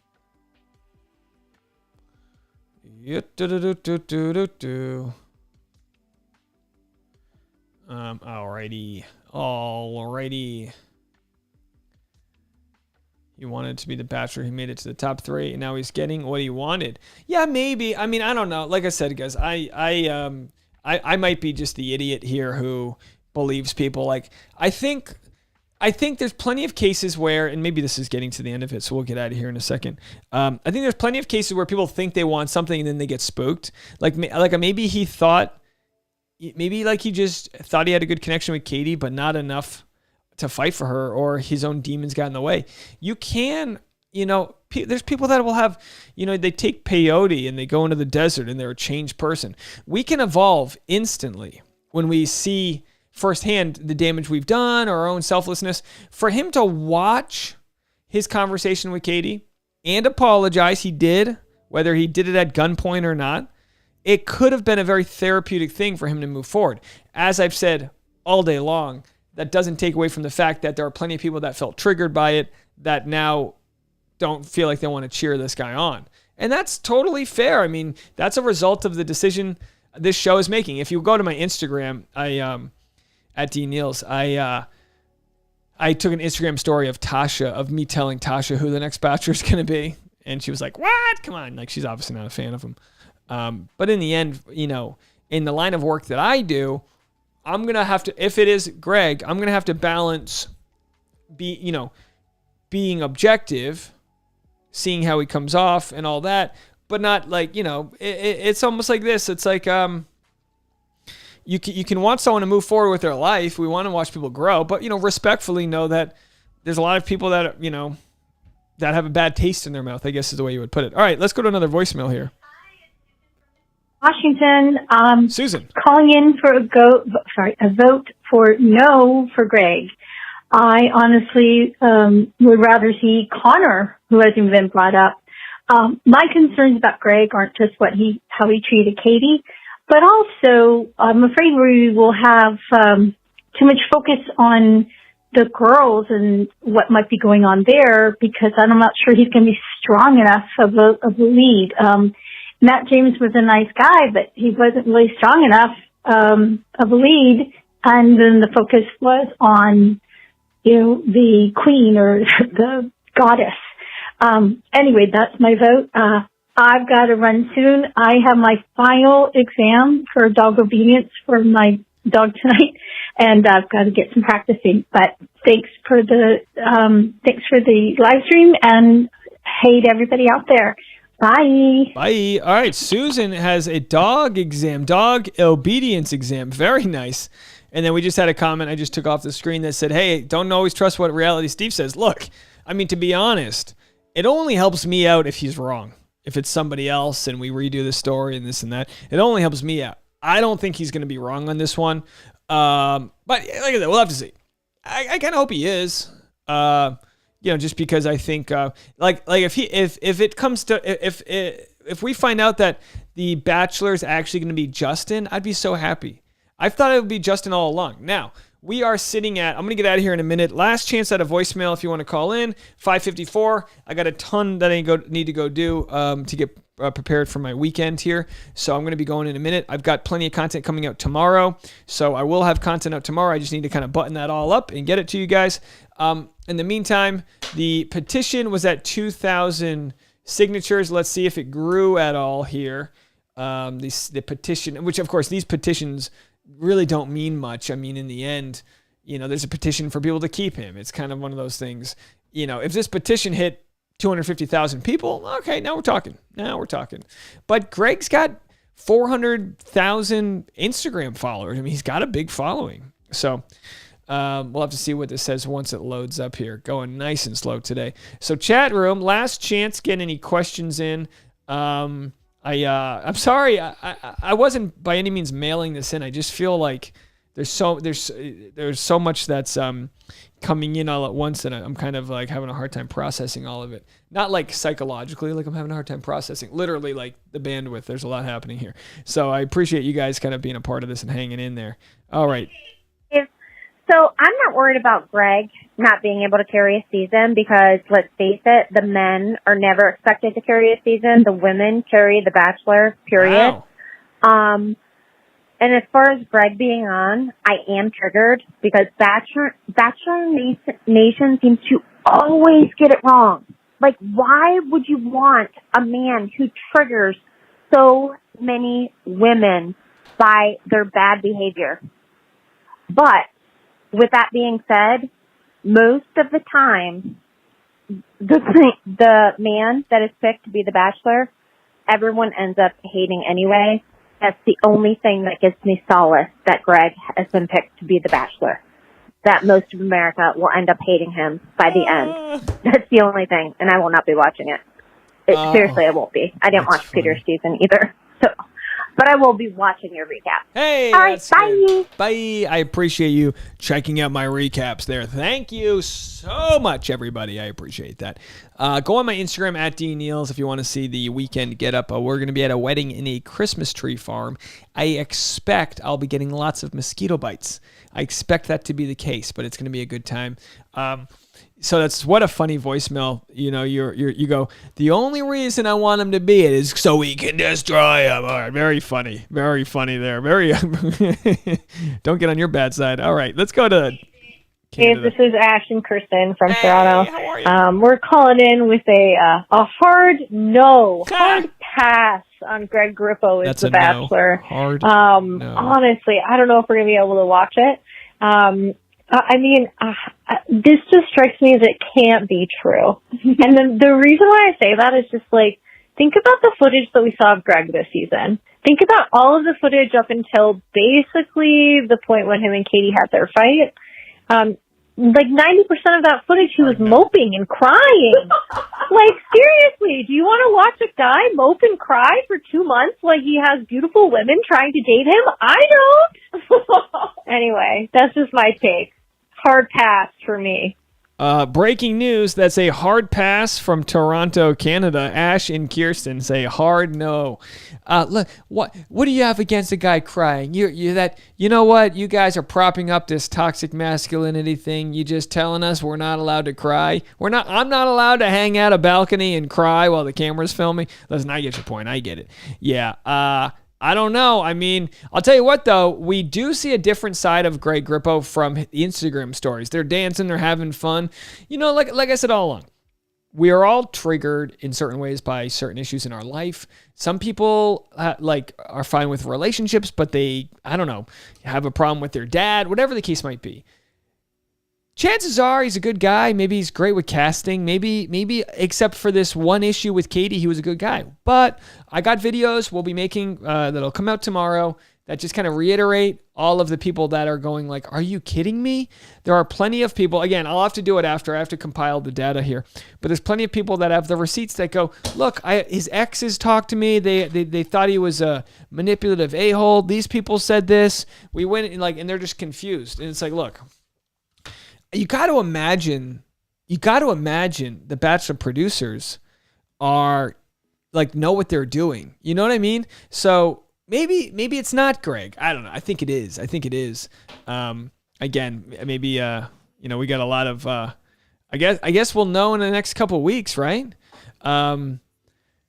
Speaker 3: He wanted to be the Bachelor. He made it to the top 3, and now he's getting what he wanted. Yeah, maybe. I mean, I don't know. Like I said, guys, I might be just the idiot here who believes people. Like, I think there's plenty of cases where, and maybe this is getting to the end of it, so we'll get out of here in a second. I think there's plenty of cases where people think they want something and then they get spooked. Like maybe he thought maybe like he just thought he had a good connection with Katie, but not enough to fight for her, or his own demons got in the way. You can, there's people that will have, they take peyote and they go into the desert and they're a changed person. We can evolve instantly when we see firsthand the damage we've done or our own selflessness. For him to watch his conversation with Katie and apologize, he did, whether he did it at gunpoint or not, it could have been a very therapeutic thing for him to move forward. As I've said all day long, that doesn't take away from the fact that there are plenty of people that felt triggered by it that now don't feel like they want to cheer this guy on. And that's totally fair. I mean, that's a result of the decision this show is making. If you go to my Instagram, at D Neals, I took an Instagram story of Tasha, of me telling Tasha who the next Bachelor is going to be. And she was like, what? Come on. Like, she's obviously not a fan of him. But in the end, in the line of work that I do, I'm going to have to, if it is Greg, I'm going to have to balance being objective, seeing how he comes off and all that, but not like, it's almost like this. It's like, you can want someone to move forward with their life. We want to watch people grow, but, respectfully know that there's a lot of people that, that have a bad taste in their mouth, I guess is the way you would put it. All right, let's go to another voicemail here.
Speaker 13: Washington,
Speaker 3: Susan,
Speaker 13: calling in for a vote for no for Greg. I honestly would rather see Connor, who hasn't been brought up. My concerns about Greg aren't just how he treated Katie, but also I'm afraid we will have too much focus on the girls and what might be going on there, because I'm not sure he's going to be strong enough of a lead. Matt James was a nice guy, but he wasn't really strong enough of a lead. And then the focus was on, the queen or the goddess. Anyway, that's my vote. I've got to run soon. I have my final exam for dog obedience for my dog tonight, and I've got to get some practicing. But thanks for the live stream, and hey to everybody out there. Bye.
Speaker 3: Bye. All right. Susan has a dog obedience exam. Very nice. And then we just had a comment I just took off the screen that said, hey, don't always trust what Reality Steve says. Look, I mean, to be honest, it only helps me out if he's wrong. If it's somebody else and we redo the story and this and that, it only helps me out. I don't think he's going to be wrong on this one. But like I said, we'll have to see. I kind of hope he is. Just because I think if we find out that the Bachelor is actually going to be Justin, I'd be so happy. I thought it would be Justin all along. Now, we are sitting at, I'm going to get out of here in a minute. Last chance at a voicemail if you want to call in, 554. I got a ton that I need to go do to get prepared for my weekend here. So I'm going to be going in a minute. I've got plenty of content coming out tomorrow. So I will have content out tomorrow. I just need to kind of button that all up and get it to you guys. In the meantime, the petition was at 2,000 signatures. Let's see if it grew at all here. The petition, which of course these petitions really don't mean much. I mean, in the end, there's a petition for people to keep him. It's kind of one of those things. If this petition hit 250,000 people, okay, now we're talking. But Greg's got 400,000 Instagram followers. I mean, he's got a big following. So we'll have to see what this says once it loads up here. Going nice and slow today. So chat room, last chance, get any questions in. I'm sorry, I wasn't by any means mailing this in. I just feel like there's so much that's coming in all at once, and I'm kind of like having a hard time processing all of it. Not like psychologically, like I'm having a hard time processing. Literally, like the bandwidth. There's a lot happening here. So I appreciate you guys kind of being a part of this and hanging in there. All right.
Speaker 4: So I'm not worried about Greg not being able to carry a season because, let's face it, the men are never expected to carry a season. The women carry the Bachelor, period. Wow. And as far as Greg being on, I am triggered because Bachelor Nation seems to always get it wrong. Like, why would you want a man who triggers so many women by their bad behavior? But with that being said, most of the time, the man that is picked to be the Bachelor, everyone ends up hating anyway.
Speaker 7: That's the only thing that gives me solace that Greg has been picked to be the Bachelor. That most of America will end up hating him by the end. That's the only thing, and I will not be watching it. Seriously, I won't be. I didn't watch Peter's season either. So, but I will be watching your recap.
Speaker 3: Hey,
Speaker 7: all right, bye.
Speaker 3: Good. Bye. I appreciate you checking out my recaps there. Thank you so much, everybody. I appreciate that. Go on my Instagram at DNeils if you want to see the weekend get up. We're going to be at a wedding in a Christmas tree farm. I expect I'll be getting lots of mosquito bites. I expect that to be the case, but it's going to be a good time. So that's what a funny voicemail. You know, you go, the only reason I want him to be it is so we can destroy him. All right, very funny there. Very don't get on your bad side. All right, let's go to
Speaker 14: Hey, this is Ash and Kirsten from Toronto. We're calling in with a hard pass on Greg Grippo as The Bachelor.
Speaker 3: No. Hard no.
Speaker 14: Honestly, I don't know if we're going to be able to watch it. This just strikes me as it can't be true. And then the reason why I say that is just like, think about the footage that we saw of Greg this season. Think about all of the footage up until basically the point when him and Katie had their fight. Like 90% of that footage, he was moping and crying. Like, seriously, do you want to watch a guy mope and cry for 2 months like he has beautiful women trying to date him? I don't. Anyway, that's just my take. Hard pass for me.
Speaker 3: Breaking news, that's a hard pass from Toronto, Canada. Ash and Kirsten say hard no. Look, what do you have against a guy crying? You know what? You guys are propping up this toxic masculinity thing. You just telling us we're not allowed to cry. I'm not allowed to hang out a balcony and cry while the camera's filming. Listen, I get your point. I get it. Yeah. I don't know. I mean, I'll tell you what, though. We do see a different side of Greg Grippo from the Instagram stories. They're dancing. They're having fun. You know, like I said all along, we are all triggered in certain ways by certain issues in our life. Some people are fine with relationships, but they, I don't know, have a problem with their dad, whatever the case might be. Chances are he's a good guy. Maybe he's great with casting. Maybe except for this one issue with Katie, he was a good guy. But I got videos we'll be making that'll come out tomorrow that just kind of reiterate all of the people that are going like, are you kidding me? There are plenty of people. Again, I'll have to do it after. I have to compile the data here. But there's plenty of people that have the receipts that go, look, his exes talked to me. They thought he was a manipulative a-hole. These people said this. We went and they're just confused. And it's like, look. You got to imagine the Bachelor producers are know what they're doing. You know what I mean? So maybe it's not Greg. I don't know. I think it is. Again, maybe we got a lot of I guess we'll know in the next couple of weeks, right?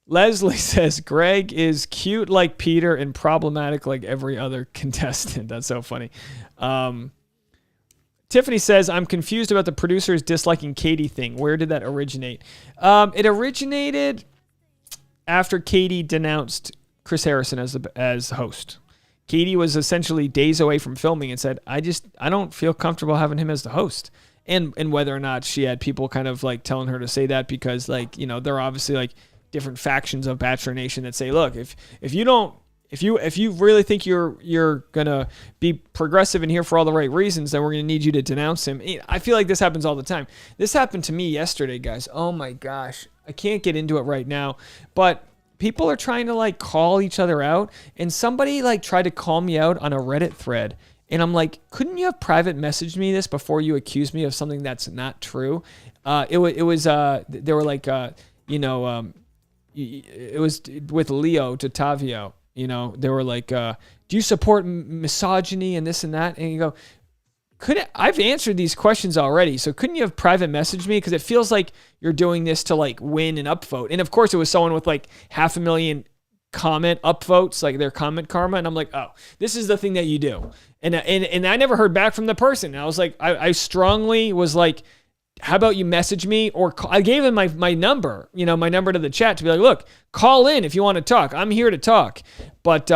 Speaker 3: Leslie says Greg is cute like Peter and problematic like every other contestant. That's so funny. Tiffany says, I'm confused about the producers disliking Katie thing. Where did that originate? It originated after Katie denounced Chris Harrison as host. Katie was essentially days away from filming and said, I don't feel comfortable having him as the host. And whether or not she had people kind of telling her to say that because there are obviously different factions of Bachelor Nation that say, look, if you really think you're gonna be progressive and here for all the right reasons, then we're gonna need you to denounce him. I feel like this happens all the time. This happened to me yesterday, guys. Oh my gosh, I can't get into it right now. But people are trying to call each other out, and somebody tried to call me out on a Reddit thread, and I'm like, couldn't you have private messaged me this before you accuse me of something that's not true? It was they were it was with Leo to Tavio. They were like, do you support misogyny and this and that? And you go, I've answered these questions already, so couldn't you have private messaged me? Because it feels like you're doing this to win an upvote. And of course, it was someone with 500,000 comment upvotes, their comment karma. And I'm like, oh, this is the thing that you do. And I never heard back from the person. And I was like, I strongly was like, how about you message me or I gave him my number, my number to the chat to be like, look, call in if you want to talk. I'm here to talk. But,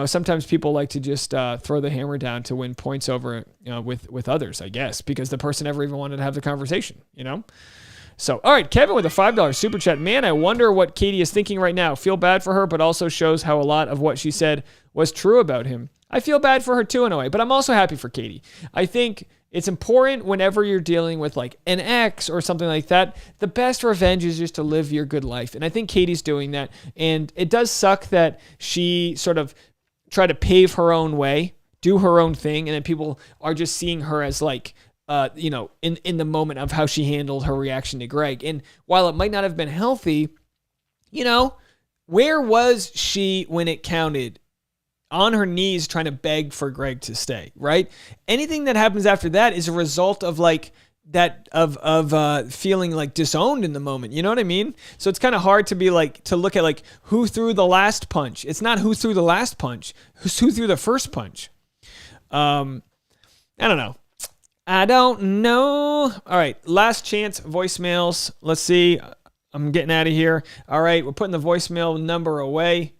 Speaker 3: sometimes people like to just throw the hammer down to win points over with others, I guess, because the person never even wanted to have the conversation, So, all right, Kevin with a $5 super chat. Man, I wonder what Katie is thinking right now. Feel bad for her, but also shows how a lot of what she said was true about him. I feel bad for her too in a way, but I'm also happy for Katie. I think it's important whenever you're dealing with like an ex or something like that, the best revenge is just to live your good life. And I think Katie's doing that. And it does suck that she sort of tried to pave her own way, do her own thing, and then people are just seeing her as like, in the moment of how she handled her reaction to Greg. And while it might not have been healthy, where was she when it counted? On her knees trying to beg for Greg to stay, right? Anything that happens after that is a result of like that of feeling like disowned in the moment. You know what I mean? So it's kind of hard to be like, to look at like who threw the last punch. It's not who threw the last punch, who threw the first punch. I don't know. All right. Last chance voicemails. Let's see. I'm getting out of here. All right. We're putting the voicemail number away.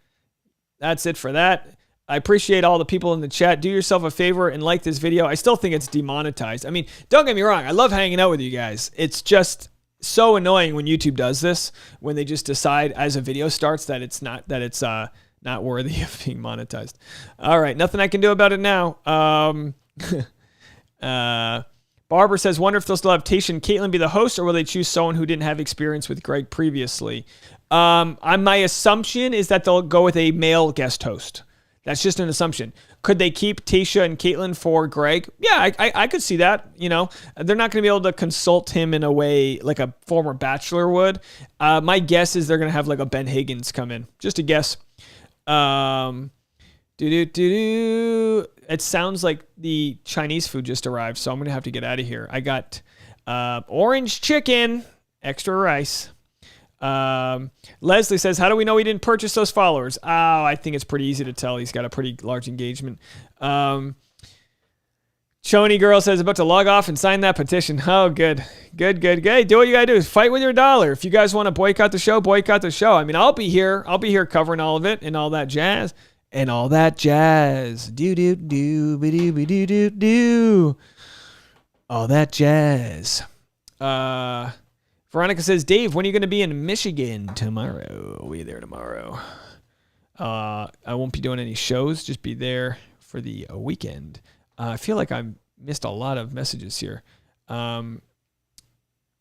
Speaker 3: That's it for that. I appreciate all the people in the chat. Do yourself a favor and like this video. I still think it's demonetized. I mean, don't get me wrong. I love hanging out with you guys. It's just so annoying when YouTube does this, when they just decide as a video starts that it's not worthy of being monetized. All right. Nothing I can do about it now. Barbara says, wonder if they'll still have Tasha and Caitlyn be the host, or will they choose someone who didn't have experience with Greg previously? My assumption is that they'll go with a male guest host. That's just an assumption. Could they keep Tasha and Caitlyn for Greg? Yeah, I could see that. They're not going to be able to consult him in a way like a former Bachelor would. My guess is they're going to have like a Ben Higgins come in. Just a guess. It sounds like the Chinese food just arrived, so I'm going to have to get out of here. I got orange chicken, extra rice. Leslie says, how do we know he didn't purchase those followers? Oh, I think it's pretty easy to tell. He's got a pretty large engagement. Choni Girl says, about to log off and sign that petition. Oh, good. Hey, do what you gotta do. Fight with your dollar. If you guys want to boycott the show, boycott the show. I mean, I'll be here covering all of it and all that jazz. All that jazz. Veronica says, Dave, when are you going to be in Michigan tomorrow? We'll be there tomorrow. I won't be doing any shows. Just be there for the weekend. I feel like I missed a lot of messages here. Ash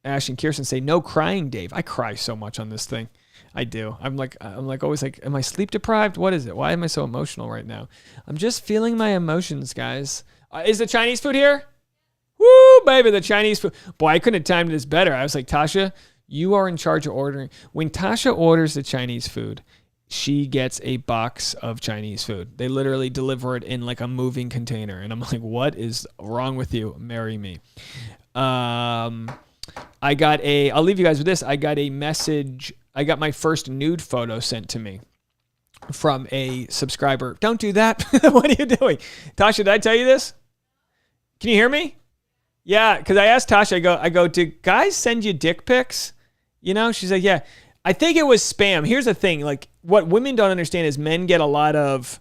Speaker 3: and Kirsten say, no crying, Dave. I cry so much on this thing. I do. I'm like always like, am I sleep deprived? What is it? Why am I so emotional right now? I'm just feeling my emotions, guys. Is the Chinese food here? Woo, baby, the Chinese food. Boy, I couldn't have timed this better. I was like, Tasha, you are in charge of ordering. When Tasha orders the Chinese food, she gets a box of Chinese food. They literally deliver it in like a moving container. And I'm like, what is wrong with you? Marry me. I'll leave you guys with this. I got a message. I got my first nude photo sent to me from a subscriber. Don't do that. What are you doing? Tasha, did I tell you this? Can you hear me? Yeah, because I asked Tasha, I go, do guys send you dick pics? She's like, yeah. I think it was spam. Here's the thing, like what women don't understand is men get a lot of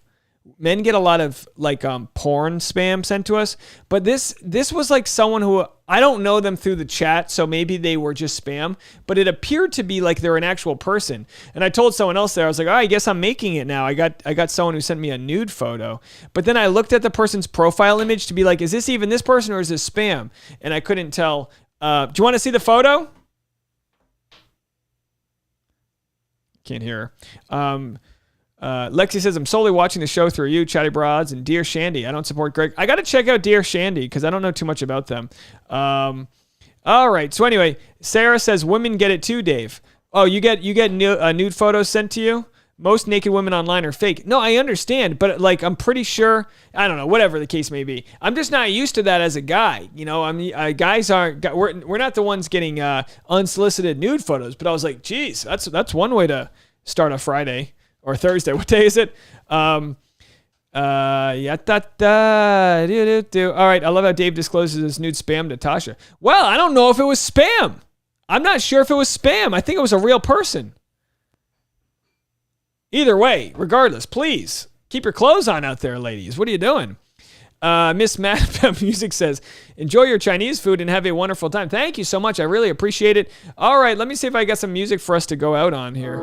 Speaker 3: like porn spam sent to us, but this was like someone who I don't know them through the chat, so maybe they were just spam, but it appeared to be like they're an actual person. And I told someone else there, I was like, oh, I guess I'm making it now. I got someone who sent me a nude photo, but then I looked at the person's profile image to be like, is this even this person or is this spam? And I couldn't tell. Do you want to see the photo? Can't hear her. Lexi says, I'm solely watching the show through you, Chatty Broads, and Dear Shandy. I don't support Greg. I got to check out Dear Shandy because I don't know too much about them. All right. So anyway, Sarah says, women get it too, Dave. Oh, you get nude photos sent to you? Most naked women online are fake. No, I understand, but like I'm pretty sure, I don't know, whatever the case may be. I'm just not used to that as a guy. Guys aren't. We're not the ones getting unsolicited nude photos. But I was like, geez, that's one way to start a Friday. Or Thursday. What day is it? All right. I love how Dave discloses his nude spam to Tasha. Well, I don't know if it was spam. I'm not sure if it was spam. I think it was a real person. Either way, regardless, please keep your clothes on out there, ladies. What are you doing? Miss Matt Music says, enjoy your Chinese food and have a wonderful time. Thank you so much. I really appreciate it. All right, let me see if I got some music for us to go out on here.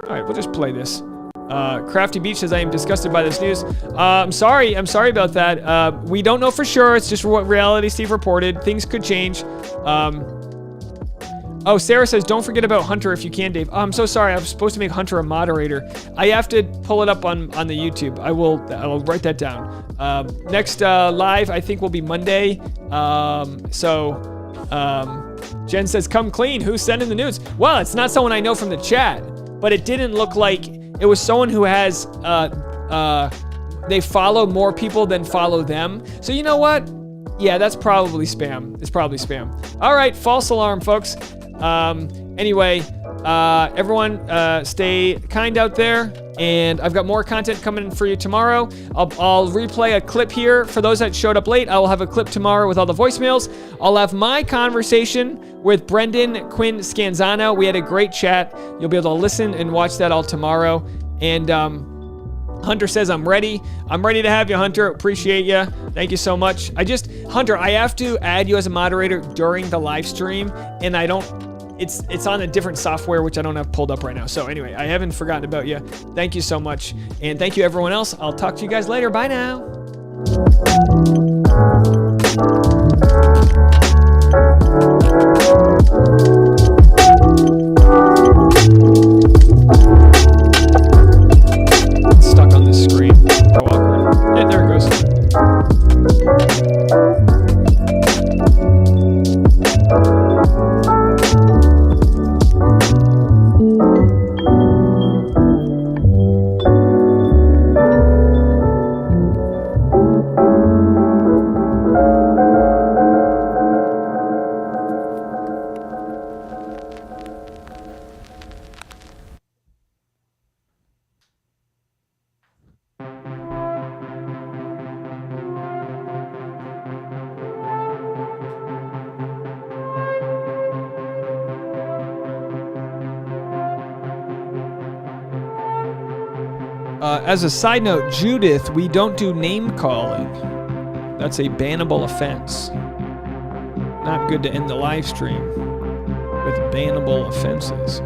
Speaker 3: All right, we'll just play this. Crafty Beach says, I am disgusted by this news. I'm sorry about that. We don't know for sure. It's just what Reality Steve reported. Things could change. Oh, Sarah says, don't forget about Hunter if you can, Dave. Oh, I'm so sorry. I was supposed to make Hunter a moderator. I have to pull it up on the YouTube. I'll write that down. Next live, I think, will be Monday. Jen says, come clean. Who's sending the news? Well, it's not someone I know from the chat, but it didn't look like it was someone who has, they follow more people than follow them. So you know what? Yeah, that's probably spam. It's probably spam. All right, false alarm, folks. Anyway, everyone, stay kind out there, and I've got more content coming for you tomorrow. I'll replay a clip here for those that showed up late. I will have a clip tomorrow with all the voicemails. I'll have my conversation with Brendan Quinn Scanzano. We had a great chat. You'll be able to listen and watch that all tomorrow. And Hunter says, I'm ready. I'm ready to have you, Hunter. Appreciate you. Thank you so much. Hunter, I have to add you as a moderator during the live stream, and it's on a different software, which I don't have pulled up right now. So anyway, I haven't forgotten about you. Thank you so much. And thank you everyone else. I'll talk to you guys later. Bye now. Stuck on this screen. How awkward. Yeah, there it goes. As a side note, Judith, we don't do name calling. That's a bannable offense. Not good to end the live stream with bannable offenses.